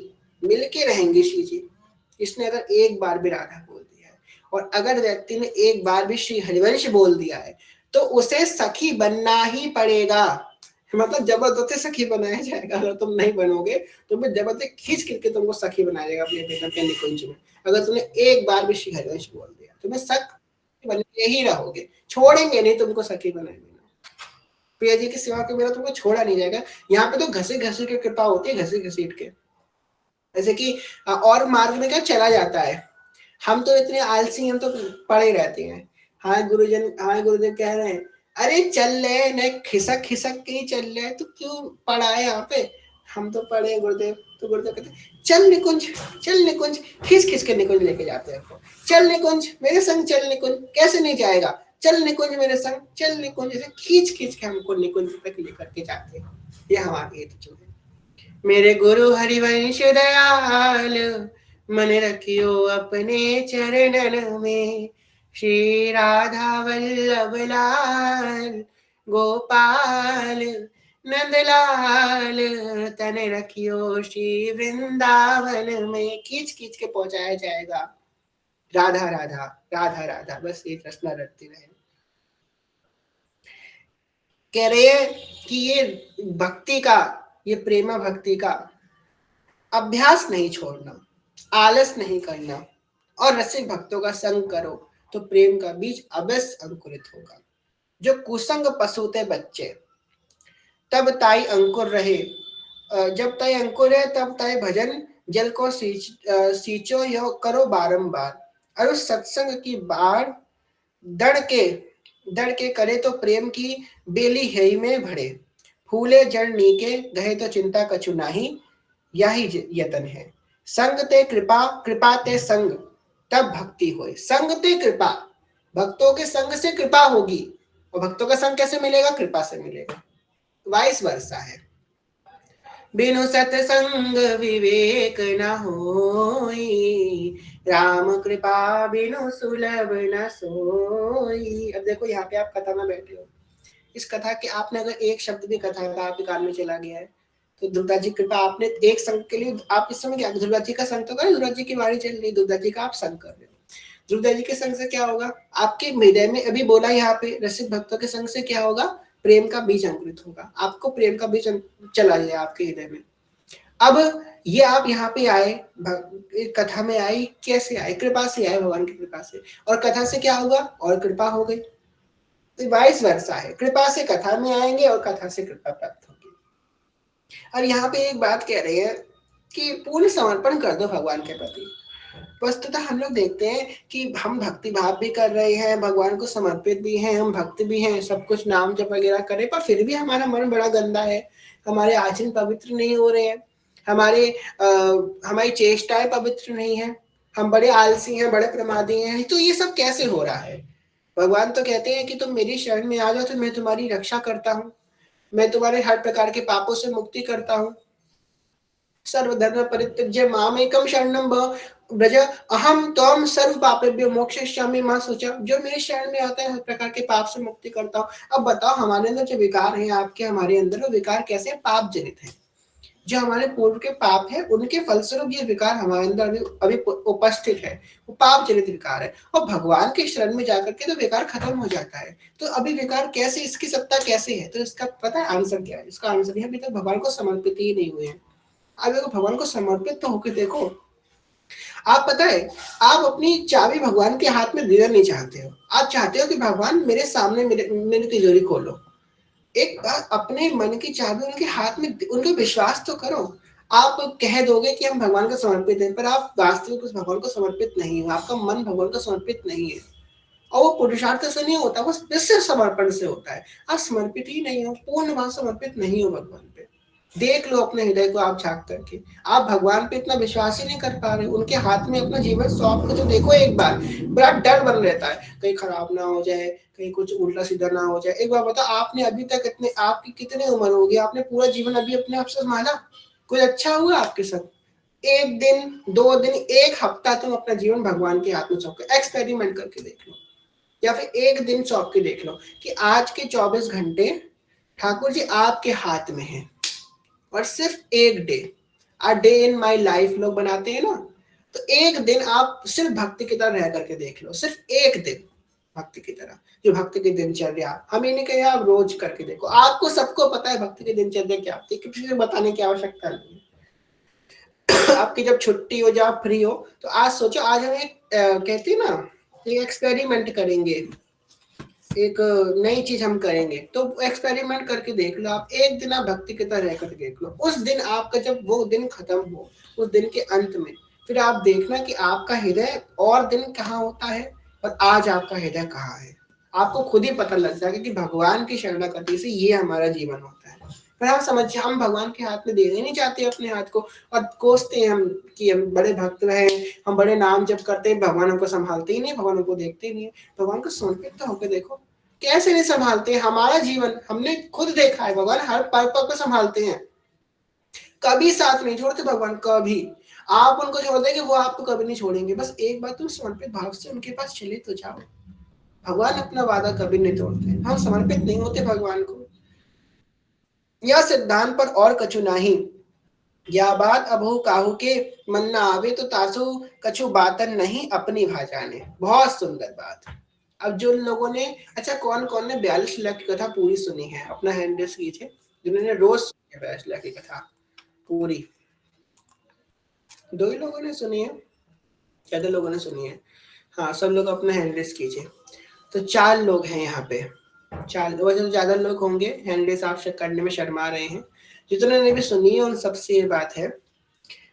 मिलके रहेंगी श्री जी। इसने अगर एक बार भी राधा बोल दिया है, और अगर व्यक्ति ने एक बार भी श्री हरिवंश बोल दिया है, तो उसे सखी बनना ही पड़ेगा। मतलब जबरदस्ती सखी बनाया जाएगा। अगर तुम नहीं बनोगे तो मैं जबरदस्ती खींच करके तुमको सखी बनाया जाएगा अपने प्रीतम के निकुंज में। अगर तुमने एक बार भी श्री हरिवंश बोल दिया, तुम्हें सख बनके ही रहोगे, छोड़ेंगे नहीं तुमको सखी बनाए बिना। प्रिया जी की सेवा के बिना तुमको छोड़ा नहीं जाएगा। यहाँ पे तो घसी घसी के कृपा होती है, घसी घसीट के, जैसे कि और मार्ग में क्या चला जाता है। हम तो इतने आलसी, हम तो पड़े रहते हैं। हाँ गुरुजन, हमारे गुरुदेव कह रहे हैं, अरे चल ले, न खिसक खिसक के ही चल ले, तू क्यों पड़ा है यहाँ पे? हम तो पढ़े हैं गुरुदेव। तो गुरुदेव कहते चल निकुंज, चल निकुंज, खींच खींच के निकुंज लेके जाते हैं आपको। चल निकुंज मेरे संग, चल निकुंज, कैसे नहीं जाएगा, चल निकुंज मेरे संग, चल निकुंज, ऐसे खींच खींच के हमको निकुंज तक लेकर के जाते हैं। ये हमारी ये जो है। मेरे गुरु हरिवंश दयाल, मन रखियो अपने चरणन में, श्री राधा वल्लभ लाल गोपाल नंदलाल, तन रखियो श्री वृंदावन में। खींच खींच के पहुंचाया जाएगा। राधा राधा राधा राधा, बस एक रचना रटती रहे। कह रहे हैं कि ये भक्ति का, ये प्रेमा भक्ति का अभ्यास नहीं छोड़ना, आलस नहीं करना, और रसिक भक्तों का संग करो तो प्रेम का बीज अवश्य अंकुरित होगा। जो कुसंग पसूते बच्चे, तब ताई अंकुर रहे, जब ताई अंकुर है तब ताई भजन जल को सींचो यो करो बारंबार, और उस सत्संग की बाढ़ दड़ के करे तो प्रेम की बेली है में भरे, फूले जड़ नीके गहे तो चिंता कछु नाही, यही यतन है। संग ते कृपा, कृपा ते संग, तब भक्ति होए। संग ते कृपा, भक्तों के संग से कृपा होगी, और भक्तों का संग कैसे मिलेगा? कृपा से मिलेगा। वाइस वर्षा है। बिनु सतसंग विवेक न होई, राम कृपा बिनु सुलभ न सोई। अब देखो यहाँ पे आप कथा में बैठे हो, इस कथा के आपने अगर एक शब्द भी कथा का आपके कान में चला गया है, तो दुर्गा जी कृपा, आपने एक संग के लिए आप इस समय क्या, दुर्गा जी का संग तो करें, दुर्गा जी की वाणी चल रही, दुर्गा जी का आप संग कर रहे हो। दुर्गा जी के संग से क्या होगा? आपके हृदय में, अभी बोला यहाँ पे, रसिक भक्तों के संग से क्या होगा? प्रेम का बीज अंकुरित होगा। आपको प्रेम का बीज चला जाए आपके हृदय में। अब ये आप यहाँ पे आए, कथा में आए, कैसे आए? कृपा से आए, भगवान की कृपा से। और कथा से क्या होगा? और कृपा हो गई। तो वाइस वर्षा है, कृपा से कथा में आएंगे और कथा से कृपा प्राप्त होगी। और यहाँ पे एक बात कह रहे हैं कि पूर्ण समर्पण कर दो भगवान के प्रति। वस्तुतः हम लोग देखते हैं कि हम भक्ति भाव भी कर रहे हैं, भगवान को समर्पित भी हैं, हम भक्त भी हैं, सब कुछ नाम जप वगैरह करें, पर फिर भी हमारा मन बड़ा गंदा है, हमारे आचरण पवित्र नहीं हो रहे हैं, हमारी चेष्टाएं पवित्र नहीं है, हम बड़े आलसी हैं, बड़े प्रमादी हैं। तो ये सब कैसे हो रहा है? भगवान तो कहते हैं कि तुम मेरी शरण में आ जाओ तो मैं तुम्हारी रक्षा करता हूँ, मैं तुम्हारे हर प्रकार के पापों से मुक्ति करता हूँ। सर्वधर्म परित्यज्य मामेकम शरणम ब्रज अहम त्वं सर्व पापेभ्यो मोक्षयिष्यामि मा शुचः। जो मेरे शरण में आता है हर प्रकार के पाप से मुक्ति करता हूँ। अब बताओ, हमारे अंदर जो विकार है, आपके हमारे अंदर, वो विकार कैसे पाप जनित है? जो हमारे पूर्व के पाप है, उनके फलस्वरूप ये विकार हमारे अंदर अभी उपस्थित है, वो पाप जनित विकार है। और भगवान के शरण में जाकर के तो विकार खत्म हो जाता है। तो अभी विकार कैसे, इसकी सत्ता कैसे है? तो इसका पता है आंसर क्या है? इसका आंसर है अभी तक भगवान को समर्पित ही नहीं हुए हैं। अब देखो, भगवान को समर्पित तो होकर देखो। आप पता है, आप अपनी चाबी भगवान के हाथ में देना नहीं चाहते हो। आप चाहते हो कि भगवान मेरे सामने मेरी तिजोरी खोलो। एक बार अपने मन की चाबी उनके हाथ में, उनके विश्वास तो करो। आप कह दोगे कि हम भगवान को समर्पित हैं, पर आप वास्तविक उस भगवान को समर्पित नहीं हो, आपका मन भगवान को समर्पित नहीं है। और वो पुरुषार्थ से नहीं होता, वो सिर्फ समर्पण से होता है। आप समर्पित ही नहीं हो, पूर्ण भाव समर्पित नहीं हो भगवान पे। देख लो अपने हृदय को आप झांक करके, आप भगवान पे इतना विश्वास ही नहीं कर पा रहे। उनके हाथ में अपना जीवन सौंप के तो देखो एक बार, बड़ा डर बन रहता है कहीं खराब ना हो जाए, कहीं कुछ उल्टा सीधा ना हो जाए। एक बार बताओ, आपने अभी तक इतने, आपकी कितनी उम्र होगी, आपने पूरा जीवन अभी अपने आप से संभाला? कोई अच्छा हुआ आपके साथ? एक दिन, 2 दिन, एक हफ्ता तुम अपना जीवन भगवान के हाथ में सौंप के एक्सपेरिमेंट करके देख लो, या फिर एक दिन सौंप के देख लो कि आज के 24 घंटे ठाकुर जी आपके हाथ में है। और सिर्फ एक day, a day in my life लोग बनाते हैं ना, तो एक दिन आप सिर्फ भक्ति की तरह रह करके देख लो, सिर्फ एक दिन भक्ति की तरह, जो भक्ति की दिनचर्या, हम ये नहीं कहे आप रोज करके देखो, आपको सबको पता है भक्ति की दिनचर्या क्या होती है, किसी को बताने की आवश्यकता नहीं है। आपकी जब छुट्टी हो, जब आप फ्री हो, तो आज सोचो, आज हम एक कहते हैं ना, एक एक्सपेरिमेंट करेंगे, एक नई चीज हम करेंगे। तो एक्सपेरिमेंट करके देख लो, आप एक दिन आप भक्ति की तरह रह कर देख लो। उस दिन आपका जब वो दिन खत्म हो, उस दिन के अंत में फिर आप देखना कि आपका हृदय और दिन कहाँ होता है और आज आपका हृदय कहाँ है। आपको खुद ही पता लग जाएगा कि भगवान की शरणागति से ये हमारा जीवन होता है। पर हम समझिए, हम भगवान के हाथ में देने नहीं चाहते अपने हाथ को, और कोसते हैं हम कि हम बड़े भक्त हैं, हम बड़े नाम जप करते हैं, भगवान हमको संभालते ही नहीं, भगवान हमको देखते ही नहीं है। भगवान को समर्पित तो होकर देखो, कैसे नहीं संभालते। हमारा जीवन हमने खुद देखा है, भगवान हर पल पल को संभालते हैं, कभी साथ नहीं छोड़ते भगवान, कभी। आप उनको छोड़ देंगे, वो आपको कभी नहीं छोड़ेंगे। बस एक बार तुम समर्पित भाव से उनके पास चले तो जाओ। भगवान अपना वादा कभी नहीं तोड़ते, हम समर्पित नहीं होते भगवान को। यह सिद्धांत पर और कछु नहीं, या बात अबहु काहू के मन न आवे, तो तासु कछु बातन नहीं अपनी भाजाने। बहुत सुंदर बात। अब जो लोगों ने, अच्छा कौन कौन ने 42 लाख की कथा पूरी सुनी है, अपना हैंड रेस कीजिए, जिन्होंने रोज 42 लाख की कथा पूरी। 2 ही लोगों ने सुनी है, ज्यादा लोगों ने सुनी है? हाँ, सब लोग अपना हैंड रेस कीजिए। तो 4 लोग हैं यहाँ पे, 4 वजह तो ज्यादा लोग होंगे, हैंड रेस आप करने में शर्मा रहे हैं। जितने ने भी सुनी है उन सबसे ये बात है।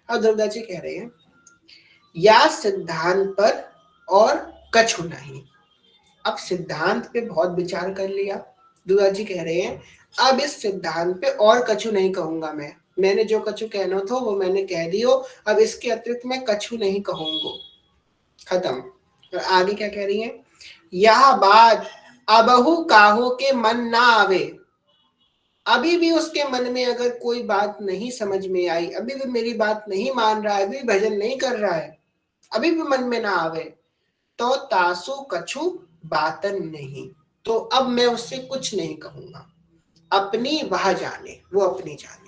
अब दुर्गा जी कह रहे हैं, या सिद्धांत पर और कछु नहीं। अब सिद्धांत पे बहुत विचार कर लिया, दुर्गा जी कह रहे हैं अब इस सिद्धांत पे और कछु नहीं कहूंगा मैं, मैंने जो कछु कहना था वो मैंने कह दियो, अब इसके अतिरिक्त मैं कछु नहीं कहूंगा, खत्म। और आगे क्या कह रही है, यह बात अबहु काहो के मन ना आवे। अभी भी उसके मन में अगर कोई बात नहीं समझ में आई, अभी भी मेरी बात नहीं मान रहा है, अभी भी भजन नहीं कर रहा है, अभी भी मन में ना आवे, तो तासु कछु बातन नहीं, तो अब मैं उससे कुछ नहीं कहूंगा, अपनी वह जाने, वो अपनी जाने।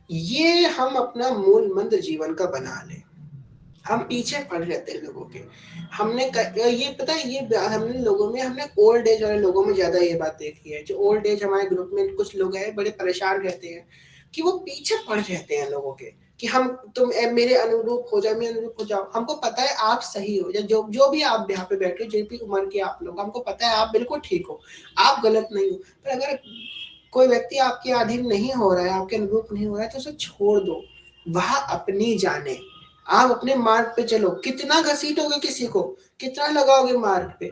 ये हम अपना मूल मंत्र जीवन का बना ले। हम पीछे पड़ रहते हैं लोगों के, हमने ये पता है, ये हमने लोगों में, हमने ओल्ड एज वाले लोगों में ज्यादा ये बात देखी है। जो ओल्ड एज हमारे ग्रुप में कुछ लोग हैं, बड़े परेशान रहते हैं कि वो पीछे पड़ रहते हैं लोगों के, कि हम तुम मेरे अनुरूप हो जाओ, मेरे अनुरूप हो जाओ। हमको पता है आप सही हो, जो जो भी आप यहाँ पे बैठे, जो भी उम्र के आप लोग, हमको पता है आप बिल्कुल ठीक हो, आप गलत नहीं हो। पर अगर कोई व्यक्ति आपके अधीन नहीं हो रहा है, आपके अनुरूप नहीं हो रहा है, तो उसे छोड़ दो, वह अपनी जाने। आप अपने मार्ग पे चलो। कितना घसीटोगे किसी को, कितना लगाओगे मार्ग पे,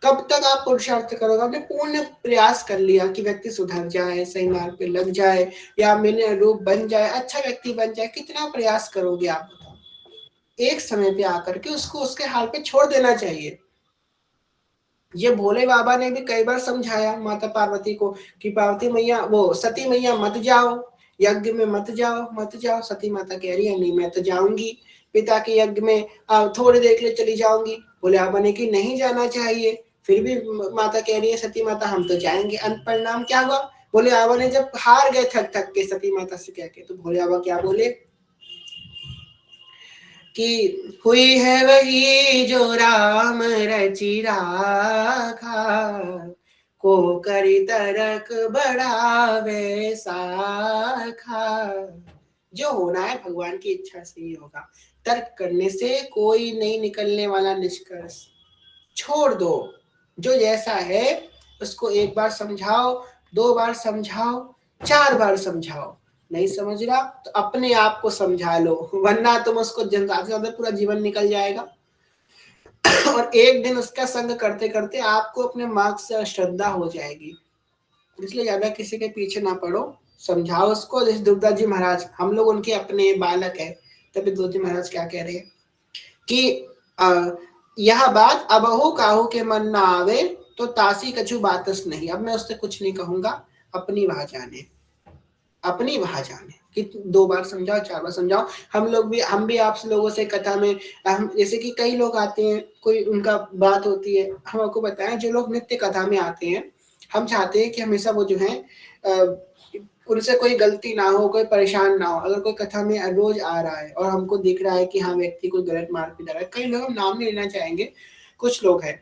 कब तक आप पुरुषार्थ करोगे? आपने पूर्ण प्रयास कर लिया कि व्यक्ति सुधर जाए, सही मार्ग पे लग जाए, या मेरे अनुरूप बन जाए, अच्छा व्यक्ति बन जाए, कितना प्रयास करोगे आप बताओ? एक समय पे आकर के उसको उसके हाल पे छोड़ देना चाहिए। ये भोले बाबा ने भी कई बार समझाया माता पार्वती को कि पार्वती मैया, वो सती मैया मत जाओ, यज्ञ में मत जाओ, मत जाओ। सती माता कह रही है नहीं मैं तो जाऊंगी, पिता के यज्ञ में थोड़ी देर के लिए चली जाऊंगी। भोले बाबा ने कि नहीं जाना चाहिए, फिर भी माता कह रही है सती माता हम तो जाएंगे। अंत परिणाम क्या हुआ, भोले बाबा ने जब हार गए थक थक के सती माता से कह के, तो भोले बाबा क्या बोले कि हुई है वही जो राम रचि राखा, को करी तरक बढ़ावे साखा। जो होना है भगवान की इच्छा से ही होगा, तर्क करने से कोई नहीं निकलने वाला निष्कर्ष। छोड़ दो, जो जैसा है उसको एक बार समझाओ, 2 बार समझाओ, 4 बार समझाओ। नहीं समझ रहा तो अपने आप को समझा लो, वरना तुम उसको ज्यादा से ज्यादा पूरा जीवन निकल जाएगा। और एक दिन उसका संग करते करते आपको अपने मार्ग से श्रद्धा हो जाएगी। इसलिए ज्यादा किसी के पीछे ना पड़ो, समझाओ उसको। जैसे दुर्गा जी महाराज, हम लोग उनके अपने बालक है, तभी दुर्गा जी महाराज क्या कह रहे हैं कि यह बात अबहु काहू के मन ना आवे, तो तासी कछु बातस नहीं। अब मैं उससे कुछ नहीं कहूंगा, अपनी वहां जाने, अपनी वहां जाने। कि 2 बार समझाओ, 4 बार समझाओ। हम भी आप लोगों से कथा में, हम जैसे कि कई लोग आते हैं, कोई उनका बात होती है, हम आपको बताएं जो लोग नित्य कथा में आते हैं, हम चाहते हैं कि हमेशा वो जो है उनसे कोई गलती ना हो, कोई परेशान ना हो। अगर कोई कथा में रोज आ रहा है और हमको दिख रहा है कि हाँ व्यक्ति कोई गलत मार्ग पे जा रहा है, कई लोग, हम नाम नहीं लेना चाहेंगे, कुछ लोग हैं,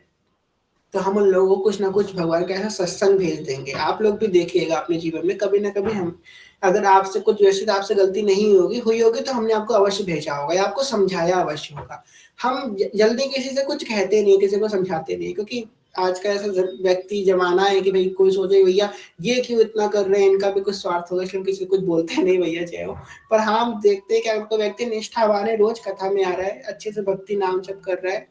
तो हम उन लोगों को कुछ ना कुछ भगवान का ऐसा सत्संग भेज देंगे। आप लोग भी देखिएगा अपने जीवन में कभी ना कभी, हम अगर आपसे कुछ, वैसे तो आपसे गलती नहीं हुई होगी तो हमने आपको अवश्य भेजा होगा या आपको समझाया अवश्य होगा। हम जल्दी किसी से कुछ कहते नहीं, किसी को समझाते नहीं, क्योंकि आज का ऐसा व्यक्ति जमाना है कि भाई कोई सोचे भैया ये क्यों इतना कर रहे हैं, इनका भी कुछ स्वार्थ होगा, इसलिए किसी को कुछ बोलते नहीं भैया चाहे हो। पर हाँ, हम देखते हैं कि अगर कोई व्यक्ति निष्ठावान है, रोज कथा में आ रहा है, अच्छे से भक्ति नाम जप कर रहा है,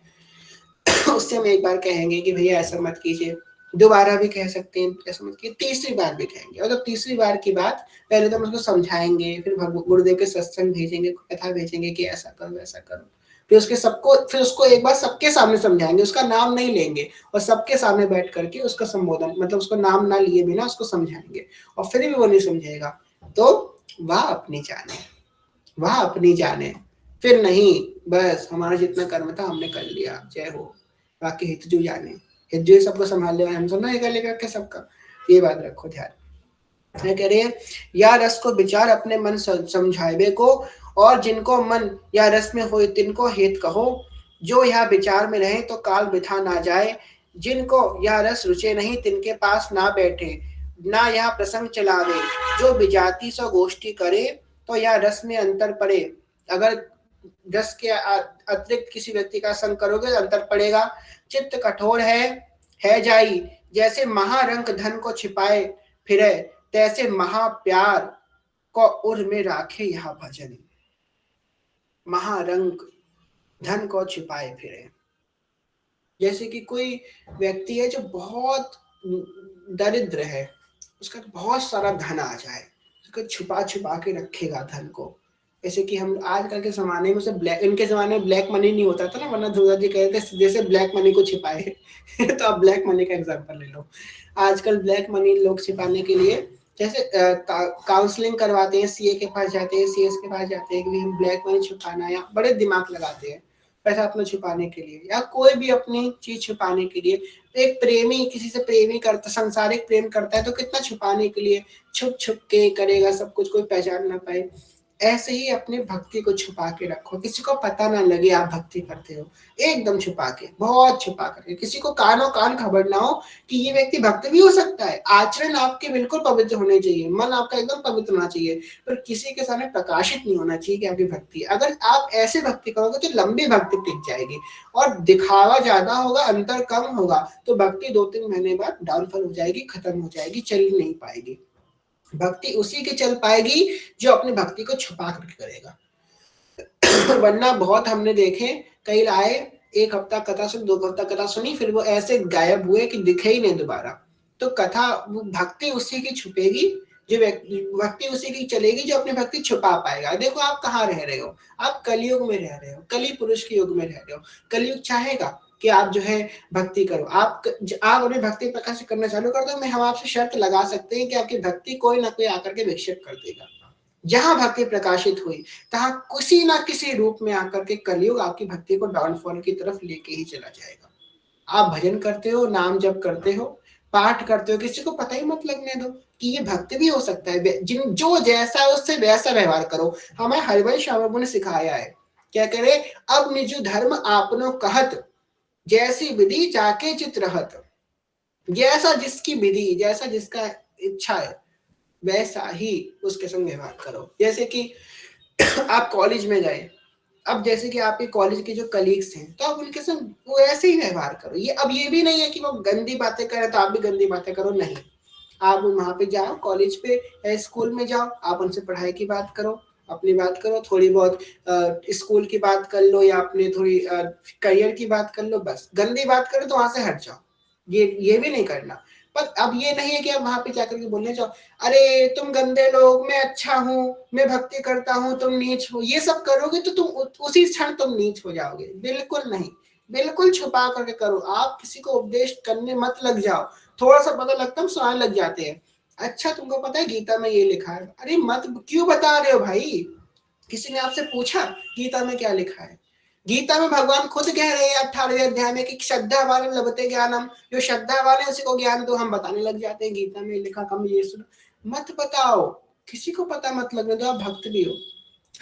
उससे हम एक बार कहेंगे कि भैया ऐसा मत कीजिए, दोबारा भी कह सकते हैं, जैसे मतलब तीसरी बार भी कहेंगे। और जब तीसरी बार की बात, पहले तो हम उसको समझाएंगे, फिर गुरुदेव के सत्संग भेजेंगे, कथा भेजेंगे कि ऐसा करो ऐसा करो, फिर उसको एक बार सबके सामने समझाएंगे, उसका नाम नहीं लेंगे और सबके सामने बैठ करके उसका संबोधन, मतलब उसको नाम ना लिए बिना उसको समझाएंगे, और फिर भी वो नहीं समझेगा तो वह अपनी जाने, वह अपनी जाने, फिर नहीं, बस हमारा जितना कर्म था हमने कर लिया, जय हो, बाकी हितजू जाने, हितजू सबको संभाल ले, हम सब नहीं कर लेगा के सबका, ये बात रखो ध्यान। कह रहे हैं या रस को विचार अपने मन समझावे को, और जिनको मन या रस में हो तिनको हेत कहो, जो यह विचार में रहे तो काल बिथा ना जाए, जिनको यह रस रुचे नहीं तिनके पास ना बैठे, ना यह प्रसंग चलावे, जो विजाति सो गोष्ठी करे तो यह रस में अंतर पड़े। अगर रस के अतिरिक्त किसी व्यक्ति का संग करोगे तो अंतर पड़ेगा। चित्त कठोर है जाई, जैसे महारंक धन को छिपाए फिरे, तैसे महाप्यार को उर में राखे यह भजन। महारंक धन को छिपाए फिरे, जैसे कि कोई व्यक्ति है जो बहुत दरिद्र है, उसका बहुत सारा धन आ जाए, उसको छुपा छुपा के रखेगा धन को। जैसे कि हम आजकल के जमाने में से ब्लैक, इनके जमाने में ब्लैक मनी नहीं होता था ना, वरना ध्रुव जी कहते थे जैसे ब्लैक मनी को छिपाए तो आप ब्लैक मनी का एग्जांपल ले लो। आजकल ब्लैक मनी लोग छिपाने के लिए जैसे काउंसलिंग करवाते हैं, सीए के पास जाते हैं, सीएस के पास जाते हैं कि हम ब्लैक मनी छुपाना, या बड़े दिमाग लगाते हैं पैसा अपना छुपाने के लिए, या कोई भी अपनी चीज छुपाने के लिए। एक प्रेमी किसी से प्रेमी करता, सांसारिक प्रेम करता है तो कितना छुपाने के लिए छुप छुप के करेगा सब कुछ, कोई पहचान ना पाए। ऐसे ही अपनी भक्ति को छुपा के रखो, किसी को पता ना लगे आप भक्ति करते हो, एकदम छुपा के, बहुत छुपा करके, किसी को कानों कान खबर ना हो कि ये व्यक्ति भक्त भी हो सकता है। आचरण आपके बिल्कुल पवित्र होने चाहिए, मन आपका एकदम पवित्र होना चाहिए, पर किसी के सामने प्रकाशित नहीं होना चाहिए कि आपकी भक्ति। अगर आप ऐसे भक्ति करोगे तो लंबी भक्ति टिक जाएगी, और दिखावा ज्यादा होगा, अंतर कम होगा, तो भक्ति 2-3 महीने बाद डाउनफॉल हो जाएगी, खत्म हो जाएगी, चल ही नहीं पाएगी। भक्ति उसी की चल पाएगी जो अपनी भक्ति को छुपा करके करेगा वरना बहुत हमने देखे, कई आए, एक हफ्ता कथा सुनी, 2 हफ्ता कथा सुनी, फिर वो ऐसे गायब हुए कि दिखे ही नहीं दोबारा। तो कथा, भक्ति उसी की छुपेगी जो भक्ति उसी की चलेगी जो अपनी भक्ति छुपा पाएगा। देखो आप कहाँ रह रहे हो, आप कलयुग में रह रहे हो, कली पुरुष के युग में रह रहे हो। कलयुग चाहेगा कि आप जो है भक्ति करो, आप अपनी भक्ति प्रकाश करना चालू कर दो, मैं हम आपसे शर्त लगा सकते हैं कि आपकी भक्ति कोई ना कोई आकर के विक्षेप कर देगा। जहां भक्ति प्रकाशित हुई तहां किसी ना किसी रूप में आकर के कलयुग आपकी भक्ति को डाउनफॉल की तरफ लेके ही चला जाएगा। आप भजन करते हो, नाम जप करते हो, पाठ करते हो, किसी को पता ही मत लगने दो कि ये भक्त भी हो सकता है। जिन जो जैसा है उससे वैसा व्यवहार करो। हमें हरिवंश स्वामी ने सिखाया है, क्या करे, अब निज धर्म आपनो कहत, जैसी विधि जाके चित रहत। जैसा जिसकी विधि, जैसा जिसका इच्छा है वैसा ही उसके संग व्यवहार करो। जैसे कि आप कॉलेज में गए, अब जैसे कि आपके कॉलेज के जो कलीग्स हैं तो आप उनके संग वो ऐसे ही व्यवहार करो। ये अब ये भी नहीं है कि वो गंदी बातें करें तो आप भी गंदी बातें करो, नहीं। आप वहां पे जाओ, कॉलेज पे या स्कूल में जाओ, आप उनसे पढ़ाई की बात करो, अपनी बात करो, थोड़ी बहुत स्कूल की बात कर लो या अपने थोड़ी करियर की बात कर लो, बस। गंदी बात करो तो वहां से हट जाओ, ये भी नहीं करना। पर अब ये नहीं है कि आप वहां पे जाकर के बोलने जाओ, अरे तुम गंदे लोग, मैं अच्छा हूँ, मैं भक्ति करता हूँ, तुम नीच हो। ये सब करोगे तो तुम उसी क्षण तुम नीच हो जाओगे। बिल्कुल नहीं, बिल्कुल छुपा करके करो। आप किसी को उपदेश करने मत लग जाओ, थोड़ा सा पता लगता है सुनाने लग जाते हैं। अच्छा तुमको पता है गीता में ये लिखा है, अरे मत क्यों बता रहे हो भाई, किसी ने आपसे पूछा गीता में क्या लिखा है? गीता में भगवान खुद कह रहे हैं 18वें अध्याय में कि श्रद्धा वाले लभते ज्ञानम, जो श्रद्धा वाले उसी को ज्ञान दो। हम बताने लग जाते हैं गीता में लिखा, कम ये सुनो, मत बताओ, किसी को पता मत लगने दो, आप भक्त भी हो।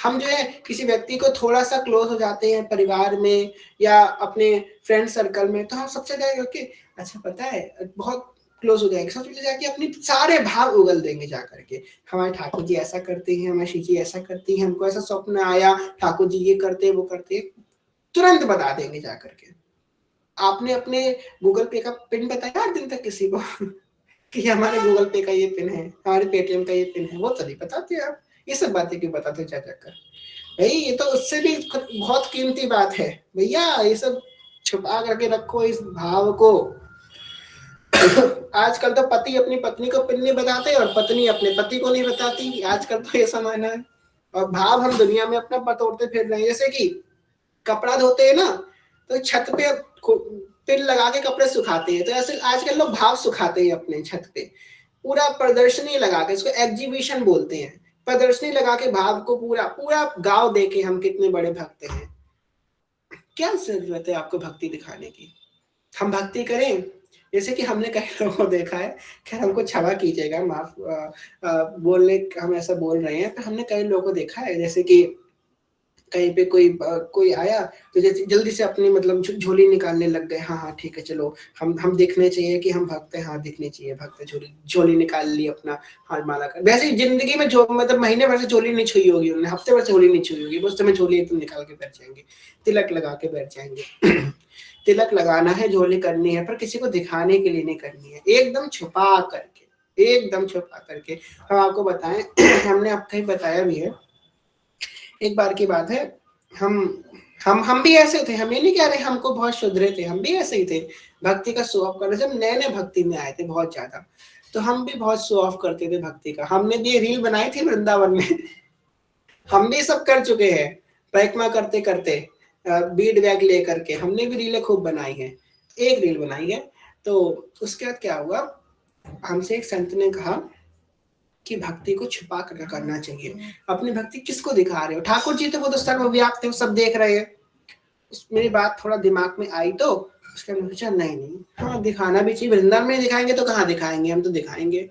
हम जो है किसी व्यक्ति को थोड़ा सा क्लोज हो जाते हैं परिवार में या अपने फ्रेंड सर्कल में, तो हम सबसे ज्यादा करके अच्छा पता है बहुत क्लोज हो जाएंगे, सबसे जाके अपने सारे भाव उगल देंगे जाकर के। हमारे ठाकुर जी ऐसा करते हैं, हमारी श्री जी ऐसा करती है, हमको ऐसा स्वप्न आया, ठाकुर जी ये करते हैं वो करते हैं, तुरंत बता देंगे जाकर के। आपने अपने गूगल पे का पिन बताया 8 दिन तक किसी को कि हमारे गूगल पे का ये पिन है, हमारे पेटीएम का ये पिन है? वो तो नहीं बताते आप। ये सब बातें क्यों बताते जा जाकर भाई? ये तो उससे भी बहुत कीमती बात है भैया, ये सब छुपा करके रखो इस भाव को आजकल तो पति अपनी पत्नी को पिन नहीं बताते और पत्नी अपने पति को नहीं बताती, आजकल तो ये जमाना है। और भाव हम दुनिया में अपना बटोरते फिर रहे हैं। जैसे कि कपड़ा धोते हैं ना, तो छत पे पिन लगा के कपड़े सुखाते हैं, तो ऐसे आजकल लोग भाव सुखाते हैं अपने छत पे, पूरा प्रदर्शनी लगा के, इसको एग्जीबिशन बोलते हैं, प्रदर्शनी लगा के भाव को पूरा पूरा गांव देखे हम कितने बड़े भक्त हैं। क्या जरूरत है आपको भक्ति दिखाने की? हम भक्ति करें, जैसे कि हमने कई लोगों को देखा है, खैर हमको क्षमा कीजिएगा, माफ बोलने हम ऐसा बोल रहे हैं, पर हमने कई लोगों को देखा है, जैसे कि कहीं पे कोई आया तो जैसे जल्दी से अपनी मतलब झोली निकालने लग गए, हाँ हाँ ठीक है चलो हम देखने चाहिए कि हम भक्त हैं, हाँ दिखने चाहिए भक्त है, झोली झोली निकाल ली अपना, हाथ माला कर। वैसे ही जिंदगी में जो मतलब महीने भर से झोली नहीं छुई होगी उन्होंने, हफ्ते भर से झोली नहीं छुई होगी, उस समय झोली एकदम निकाल के बैठ जाएंगे, तिलक लगा के बैठ जाएंगे। तिलक लगाना है, झोली करनी है, पर किसी को दिखाने के लिए नहीं करनी है, एकदम छुपा करके, एकदम छुपा करके। हम आपको बताएं, हमने अब कहीं बताया भी है, एक बार की बात है, हम भी ऐसे थे, हम ये नहीं कह रहे हमको बहुत शुद्रे थे, हम भी ऐसे ही थे, भक्ति का शो ऑफ करने, जब नए नए भक्ति में आए थे बहुत ज्यादा, तो हम भी बहुत शो ऑफ करते थे भक्ति का। हमने भी रील बनाई थी वृंदावन में। हम भी सब कर चुके हैं, परिक्रमा करते करते, बीड बैग लेकर के हमने भी रीलें खूब बनाई हैं, एक रील बनाई है। तो उसके बाद क्या हुआ, हमसे एक संत ने कहा कि भक्ति को छुपा कर करना चाहिए। अपनी भक्ति किसको दिखा रहे हो? ठाकुर जी तो वो तो सर्वव्याप्त है, सब देख रहे हैं। मेरी बात थोड़ा दिमाग में आई, तो उसके बाद सोचा नहीं नहीं, हाँ दिखाना भी चाहिए, वृंदावन में दिखाएंगे तो कहाँ दिखाएंगे, हम तो दिखाएंगे।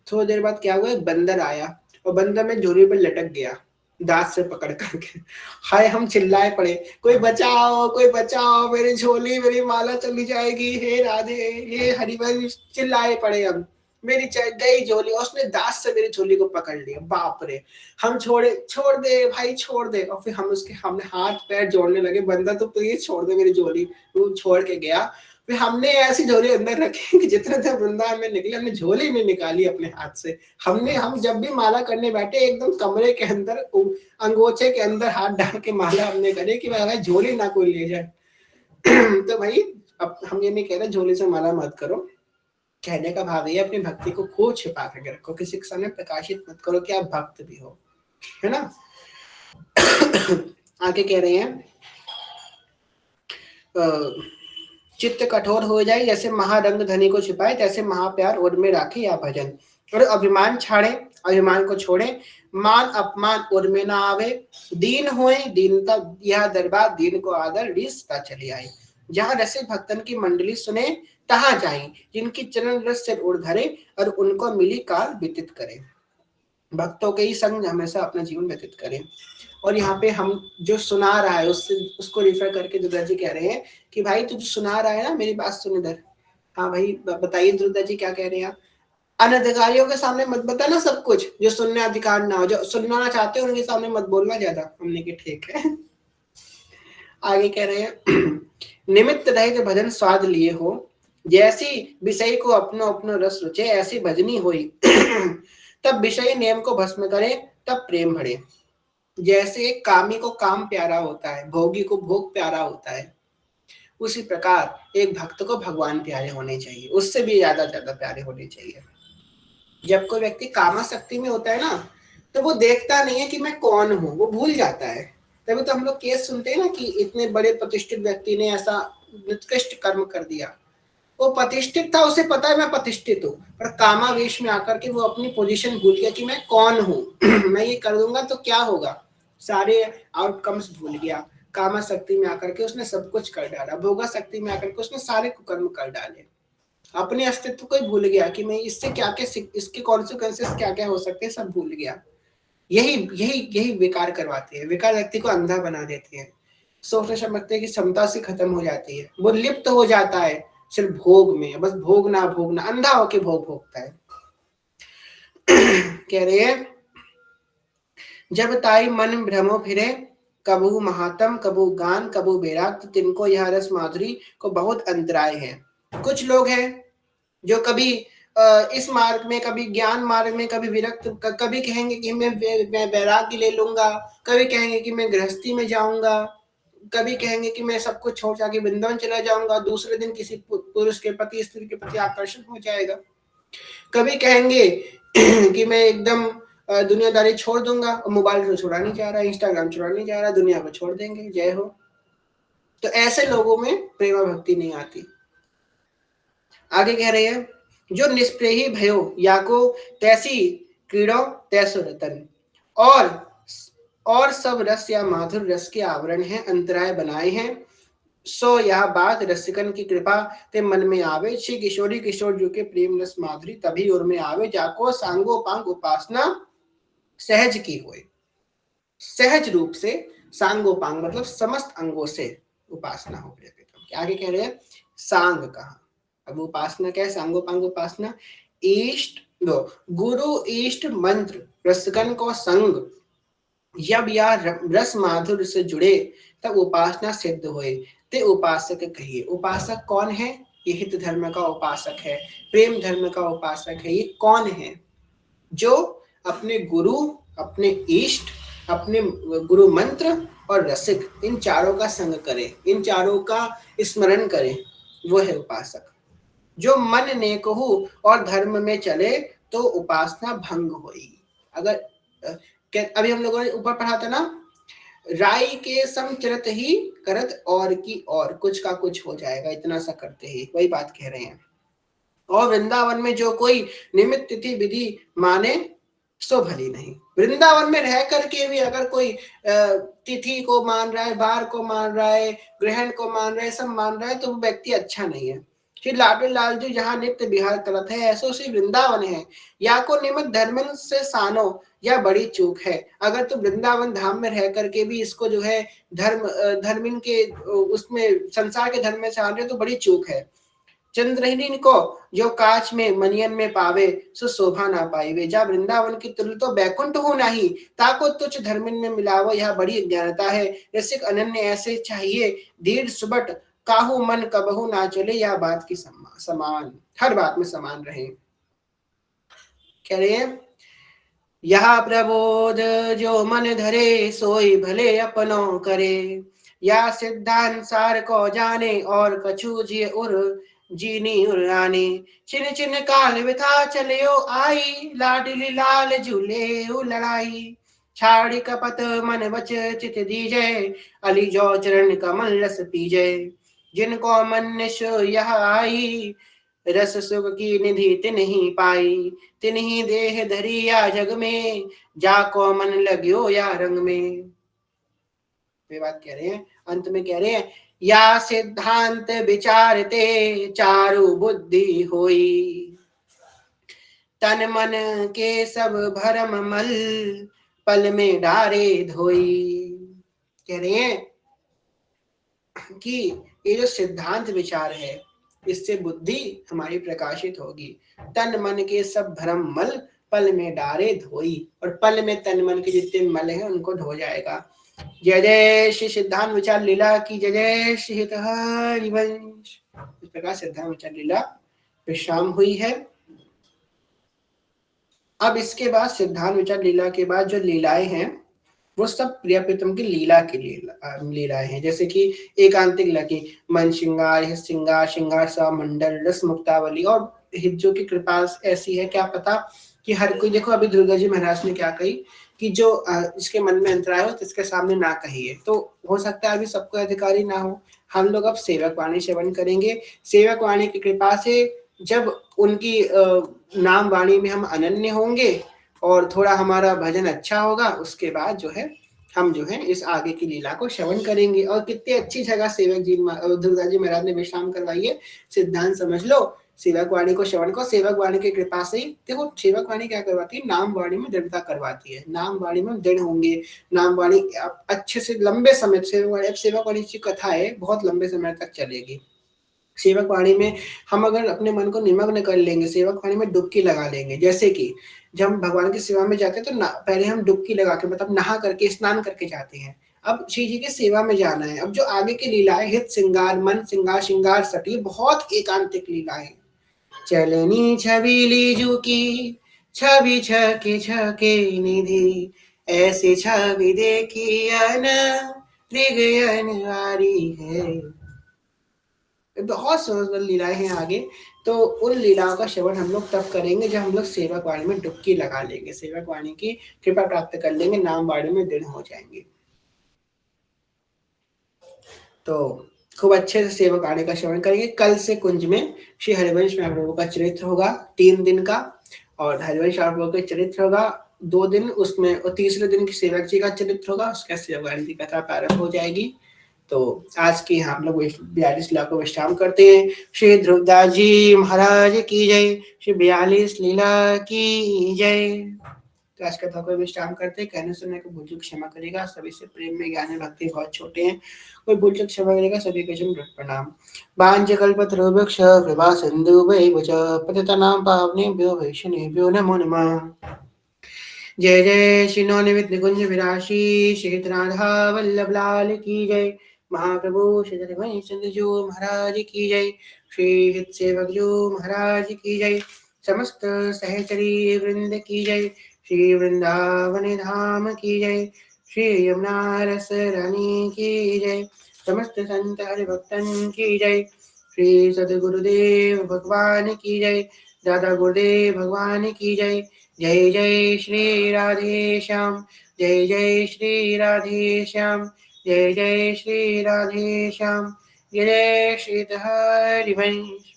थोड़ी देर बाद क्या हुआ, एक बंदर आया और बंदर में झोली पर लटक गया दांत से पकड़ करके। हाय हम चिल्लाए पड़े, कोई बचाओ कोई बचाओ, मेरी झोली मेरी माला चली जाएगी, हे राधे हे हरिवंश, चिल्लाए पड़े हम। मेरी गई झोली, और उसने दांत से मेरी झोली को पकड़ लिया, बाप रे। हम छोड़ दे भाई छोड़ दे, और फिर हमने हाथ पैर जोड़ने लगे, बंदा तो प्लीज छोड़ दे मेरी झोली, वो छोड़ के गया। फिर हमने ऐसी झोली अंदर रखी कि जितने थे वृंदावन में निकले, हमने झोली नहीं निकाली अपने हाथ से। हम जब भी माला करने बैठे, एकदम कमरे के अंदर अंगोछे के अंदर हाथ डाल के माला हमने करे कि भाई झोली ना कोई ले जाए। तो भाई अब हम ये नहीं कह रहे झोली से माला मत करो, कहने का भाव ये अपनी भक्ति को खूब छिपा करके रखो, किसी के सामने प्रकाशित मत करो कि आप भक्त भी हो, है ना। आगे कह रहे हैं, चित्त कठोर हो जाए जैसे महारंग धनी को छिपाए, तैसे महाप्यार ओर में राखे या भजन। और अभिमान छाड़े, अभिमान को छोड़े, मान अपमान ओर में ना आवे, दीन होए दीनता यह दरबार, दीन को आदर रिश्ता चली आए। जहाँ रसिक भक्तन की मंडली सुने, तहाँ जाए, जिनकी चरण रस से उड़ धरे, और उनको मिली काल व्यतीत करे। भक्तों के ही संग हमेशा अपना जीवन व्यतीत करें। और यहाँ पे हम जो सुना रहा है उससे उसको रिफर करके दुर्गा जी कह रहे हैं कि भाई तू जो सुना रहा है ना, मेरी बात सुन इधर। हाँ भाई बताइए दुर्गा जी क्या कह रहे हैं। अनधिकारियों के सामने मत बताना सब कुछ, जो सुनने अधिकार ना हो, जो सुनना चाहते हो उनके सामने मत बोलना ज्यादा। हमने की ठीक है। आगे कह रहे हैं, निमित्त रहित भजन स्वाद लिए हो, जैसी विषय को अपनो अपनो रस रुचे, ऐसी भजनी हुई। तब विषय नियम को भस्म करे, तब प्रेम बढ़े। जैसे कामी को काम प्यारा होता है, भोगी को भोग प्यारा होता है, उसी प्रकार एक भक्त को भगवान प्यारे होने चाहिए, उससे भी ज्यादा प्यारे होने चाहिए। जब कोई व्यक्ति कामासक्ति में होता है ना, तो वो देखता नहीं है कि मैं कौन हूँ, वो भूल जाता है। तभी तो हम लोग केस सुनते हैं ना कि इतने बड़े प्रतिष्ठित व्यक्ति ने ऐसा निकृष्ट कर्म कर दिया। वो प्रतिष्ठित था, उसे पता है मैं प्रतिष्ठित हूँ, पर कामावेश में आकर के वो अपनी पोजीशन भूल गया कि मैं कौन हूँ। मैं ये कर दूंगा तो क्या होगा, सारे आउटकम्स भूल गया। कामा शक्ति में आकर के उसने सब कुछ कर डाला, भोगा शक्ति में आकर के उसने सारे कुकर्म कर डाले, अपने अस्तित्व को ही भूल गया कि मैं इससे क्या क्या, इसके कॉन्सिक्वेंसेस क्या क्या हो सकते हैं, सब भूल गया। यही यही यही विकार करवाते हैं, विकार व्यक्ति को अंधा बना देते हैं, सोचने समझते की क्षमता से खत्म हो जाती है, वो लिप्त हो जाता है सिर्फ भोग में, बस भोगना भोगना, अंधा होके भोग भोगता है। कह रहे हैं, जब ताई मन भ्रमो फिरे, कबू महात्म कबू गान कबू बैराग, तिनको यह रस माधुरी को बहुत अंतराय है। कुछ लोग हैं जो कभी इस मार्ग में, कभी ज्ञान मार्ग में, कभी विरक्त, कभी कहेंगे कि मैं वैराग्य ले लूंगा, कभी कहेंगे कि मैं गृहस्थी में जाऊंगा, कभी कहेंगे कि मैं सब कुछ छोड़ के वृंदावन चला जाऊंगा, दूसरे दिन किसी पुरुष के प्रति, स्त्री के प्रति आकर्षण हो जाएगा। कभी कहेंगे कि मैं एकदम दुनियादारी छोड़ दूंगा, और मोबाइल तो छुड़ा नहीं जा रहा, इंस्टाग्राम छुड़ा नहीं जा रहा, दुनिया को छोड़ देंगे, जय हो। तो ऐसे लोगों में प्रेमा भक्ति नहीं आती। आगे कह रहे हैं, जो निष्प्रेही भयो याको तैसी क्रीड़ो तैसो रतन, और सब रस या माधुर रस के आवरण हैं, अंतराय बनाए हैं, सो यह बात रसिकन की कृपा ते मन में आवे, श्री किशोरी किशोर जो के प्रेम रस माधुरी तभी और में आवे, जाको सांगो पांग उपासना सहज की होए। सहज रूप से, सांगोपांग मतलब समस्त अंगों से उपासना हो प्रिय। आगे कह रहे हैं, सांग कहा, अब उपासना क्या है, सांगोपांग उपासना, इष्ट गुरु इष्ट मंत्र रसगन को संग, जब या रस माधुर्य से जुड़े तब उपासना सिद्ध होए, ते उपासक कहिए। उपासक कौन है? ये हित धर्म का उपासक है, प्रेम धर्म का उपासक है। ये कौन है? जो अपने गुरु, अपने इष्ट, अपने गुरु मंत्र और रसिक, इन चारों का संग करे, इन चारों का स्मरण करे, वो है उपासक। जो मन ने कहू और धर्म में चले तो उपासना भंग होई। अगर अभी हम लोगों ने ऊपर पढ़ा था ना, राई के सम चरत ही करत और की और, कुछ का कुछ हो जाएगा इतना सा करते ही, वही बात कह रहे हैं। और वृंदावन में जो कोई निमित्त तिथि विधि माने सो भली नहीं। वृंदावन में रह करके भी अगर कोई तिथि को मान रहा है, वार को मान रहा है, ग्रहण को मान रहा है, सब मान रहा है, तो वो व्यक्ति अच्छा नहीं है। श्री लाडो लाल जी जहाँ नित्य विहार करत है, ऐसो श्री वृंदावन है, या को निमित्त धर्मन से सानो, या बड़ी चूक है। अगर तो वृंदावन धाम में रह करके भी इसको जो है धर्मिन के उसमें संसार के धर्म में से आन रहे, तो बड़ी चूक है। चंद्रहीन को जो काच में मनियन में पावे, सो शोभा ना पाइवे। जा वृंदावन की तुल्य तो बैकुंठ हो नहीं, ताको तुच्छ धर्मिन में मिलावो, यह बड़ी अज्ञानता है। रसिक अनन्य ऐसे चाहिए, दीर्घ सुबट काहू मन कबहू ना चले, यह बात की समान, हर बात में समान रहे। कह रहे हैं, यह प्रबोध जो मन धरे, सोई भले अपनो करे, या सिद्धांत सार को जाने, और कछु जिय उर जीनी उरानी। चिन चिन काल विथा चलियो आई, लाडली लाल झूले लड़ाई। छाड़ी कपत मन बच चित दीजे, अली जो चरण कमल रस पीजे। जिनको मन निश यह आई, रस सुख की निधि तिन्ही पाई। तिन्ही देह धरिया जग में, जाको मन लग्यो या रंग में। ये बात कह रहे हैं, अंत में कह रहे हैं, या सिद्धांत विचारते चारु बुद्धि होई, तन मन के सब भरम मल पल में डारे धोई। कह रहे हैं कि ये जो सिद्धांत विचार है, इससे बुद्धि हमारी प्रकाशित होगी। तन मन के सब भ्रम मल पल में डारे धोई, और पल में तन मन के जितने मल हैं उनको धो जाएगा। जय जय श्री सिद्धांत विचार लीला की जय। जय श्री हित हरिवंश। इस प्रकार सिद्धांत विचार लीला विश्राम हुई है। अब इसके बाद सिद्धांत विचार लीला के बाद जो लीलाएं हैं, वो सब प्रिया प्रीतम की लीला के लीलाएं हैं। जैसे कि एकांतिक लकी, मन श्रृंगार, श्रृंगार, श्रृंगार सा मंडल, रस मुक्तावली, और हिज्जों की कृपा ऐसी है, क्या पता कि हर कोई, देखो अभी दुर्गा जी महाराज ने क्या कही कि जो इसके मन में अंतराय हो तो इसके सामने ना कहिए। तो हो सकता है अभी सबको अधिकारी ना हो। हम लोग अब सेवक वाणी श्रवण करेंगे। सेवक वाणी की कृपा से जब उनकी नाम वाणी में हम अनन्य होंगे और थोड़ा हमारा भजन अच्छा होगा, उसके बाद जो है हम जो है इस आगे की लीला को श्रवण करेंगे। और कितनी अच्छी जगह सेवक जी दुर्गा जी महाराज ने विश्राम करवाई है। सिद्धांत समझ लो, सेवक वाणी को श्रवण को, सेवक वाणी की कृपा से ही देखो, सेवक वाणी क्या करवाती है, नाम वाणी में दृढ़ता करवाती है। नाम वाणी में दृढ़ होंगे, नाम वाणी अच्छे से लंबे समय, सेवक वाणी की कथा है बहुत लंबे समय तक चलेगी। सेवक वाणी में हम अगर अपने मन को निमग्न कर लेंगे, सेवक वाणी में डुबकी लगा लेंगे, जैसे कि जब हम भगवान की सेवा में जाते हैं तो पहले हम डुबकी लगा के, मतलब नहा करके, स्नान करके जाते हैं। अब श्री जी की सेवा में जाना है। अब जो आगे की लीला है, हित श्रृंगार, मन श्रृंगार, श्रृंगार सटी, बहुत एकांतिक लीला है। चलनी छबीली जू की, छवि छके छके निधि, ऐसी छवि देखी न मृग अनिवारी है। बहुत सुंदर लीलाएं हैं आगे। तो उन लीलाओं का श्रवण हम लोग तब करेंगे जब हम लोग सेवक वाणी में डुबकी लगा लेंगे, सेवक वाणी की कृपा प्राप्त कर लेंगे, नाम वाणी में दृढ़ हो जाएंगे। तो खूब अच्छे से सेवक वाणी का श्रवण करेंगे। कल से कुंज में श्री हरिवंश महाप्रभु का चरित्र होगा 3 दिन का, और हरिवंश महाप्रभु का चरित्र होगा 2 दिन उसमें, और तीसरे दिन की सेवक जी का चरित्र होगा, उसका सेवक वाणी की कथा प्रारंभ हो जाएगी। तो आज की हम लोग 42 लीला को विश्राम करते हैं। श्री ध्रुवदास जी महाराज की जय, श्री 42 लीला की जय। तो आज कथा को विश्राम करते हैं। कहने सुनने को भूल चूक क्षमा करेगा, सभी से प्रेम में ज्ञान में भक्ति बहुत छोटे हैं, कोई भूल चूक क्षमा करेगा, सभी के जन्म प्रणाम। बांझ कल्पतरुभ्यश्च कृपा सिन्धुभ्यैव च पतितानां पावनेभ्यो वैष्णवेभ्यो नमो नमः। जय जय श्री नवनिमित निकुंज विराशी श्री राधा वल्लभ लाल की जय। महाप्रभु श्री हरिवंश चंद्र जो महाराज की जय। श्री हित सेवक जो महाराज की जय। समस्त सहचरी वृंद की जय। श्री वृंदावन धाम की जय। श्री यमुना रस रानी की जय। समस्त संत हरिभक्तन की जय। श्री सदगुरुदेव भगवान की जय। दादा गुरुदेव भगवान की जय। जय जय श्री राधे श्याम, जय जय श्री राधे श्याम, जय जय श्री राधे श्याम, जय जय श्री हरिवंश।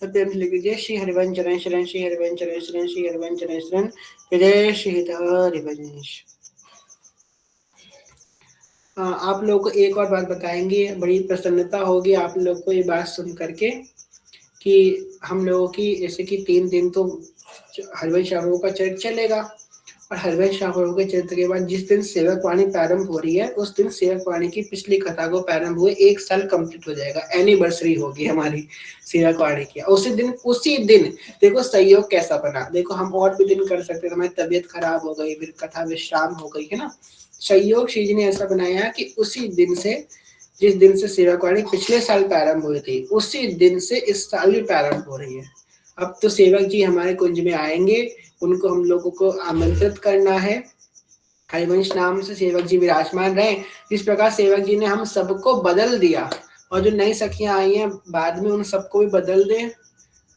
जय श्री हरिवंश चरण शरण, श्री हरिवंश चरण शरण, श्री हरिवंश चरण शरण, जय जय श्री हरिवंश। आप लोग को एक और बात बताएंगे, बड़ी प्रसन्नता होगी आप लोग को ये बात सुन करके कि हम लोगों की जैसे कि 3 दिन तो हरिवंश ठाकुर का चरित्र चलेगा, और हरिवंश ठाकुर के चरित्र के बाद जिस दिन सेवक वाणी प्रारंभ हो रही है, उस दिन सेवक वाणी की पिछली कथा को प्रारंभ हुए 1 साल कंप्लीट हो जाएगा, एनिवर्सरी होगी हमारी सेवक वाणी की। उसी दिन देखो सहयोग कैसा बना। देखो हम और भी दिन कर सकते थे, हमारी तबीयत खराब हो गई, फिर कथा विश्राम हो गई है ना। सहयोग श्री जी ने ऐसा बनाया कि उसी दिन से, जिस दिन से सेवक वाणी पिछले साल प्रारंभ हुई थी, उसी दिन से इस साल भी प्रारंभ हो रही है। अब तो सेवक जी हमारे कुंज में आएंगे, उनको हम लोगों को आमंत्रित करना है। हरिवंश नाम से सेवक जी विराजमान रहे। जिस प्रकार सेवक जी ने हम सबको बदल दिया, और जो नई सखियां आई हैं बाद में उन सबको भी बदल दे।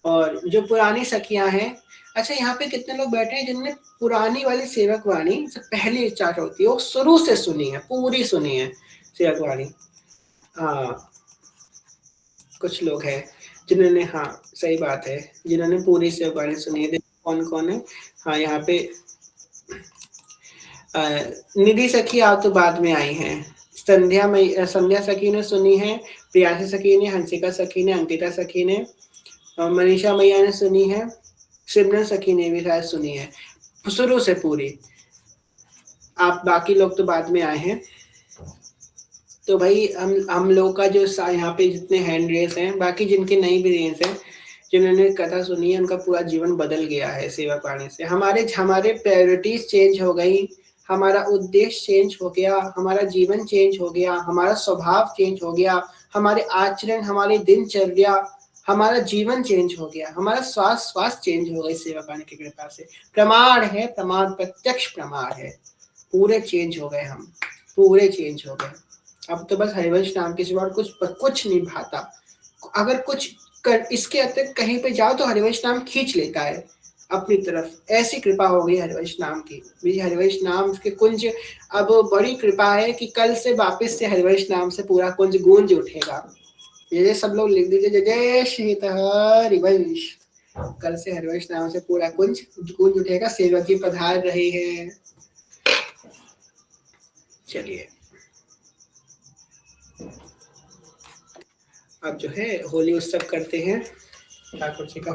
और जो पुरानी सखियां हैं, अच्छा यहाँ पे कितने लोग बैठे हैं जिनने पुरानी वाली सेवक वाणी से पहली स्टार्ट होती है वो शुरू से सुनी है, पूरी सुनी है सेवक वाणी। हाँ, कुछ लोग हैं जिन्होंने, हाँ सही बात है, जिन्होंने पूरी सेवक वाणी सुनी है। कौन कौन है? हाँ यहाँ पे निधि सखी आप तो बाद में आई हैं। संध्या सखी ने सुनी है, प्रियांशी सखी ने, हंसिका सखी ने, अंकिता सखी ने, मनीषा मैया ने सुनी है, सिमरन सखी ने भी शायद सुनी है शुरू से पूरी। आप बाकी लोग तो बाद में आए हैं। तो भाई हम लोग का जो यहाँ पे जितने हैंड रेस हैं, बाकी जिनके नहीं भी रेस हैं, जिन्होंने कथा सुनी है, उनका पूरा जीवन बदल गया है सेवा पाने से। हमारे प्रायोरिटीज चेंज हो गई, हमारा उद्देश्य चेंज हो गया, हमारा जीवन चेंज हो गया, हमारा स्वभाव चेंज हो गया, हमारे आचरण, हमारी दिनचर्या, हमारा जीवन चेंज हो गया, हमारा स्वास्थ्य चेंज हो गई सेवा पाने की कृपा से। प्रमाण है, प्रमाण प्रत्यक्ष प्रमाण है, पूरे चेंज हो गए हम, पूरे चेंज हो गए। अब तो बस हरिवंश नाम के सिवा कुछ नहीं भाता। अगर कुछ कर इसके अतिरिक्त कहीं पे जाओ तो हरिवंश नाम खींच लेता है अपनी तरफ। ऐसी कृपा हो गई हरिवंश नाम की। हरिवंश नाम के कुंज, अब बड़ी कृपा है कि कल से वापस से हरिवंश नाम से पूरा कुंज गूंज उठेगा। ये सब लोग लिख दीजिए, जय जय श्री हरिवंश। कल से हरिवंश नाम से पूरा कुंज गूंज उठेगा। सेवक जी पधार रहे हैं। चलिए अब जो है होली उत्सव करते हैं ठाकुर जी का।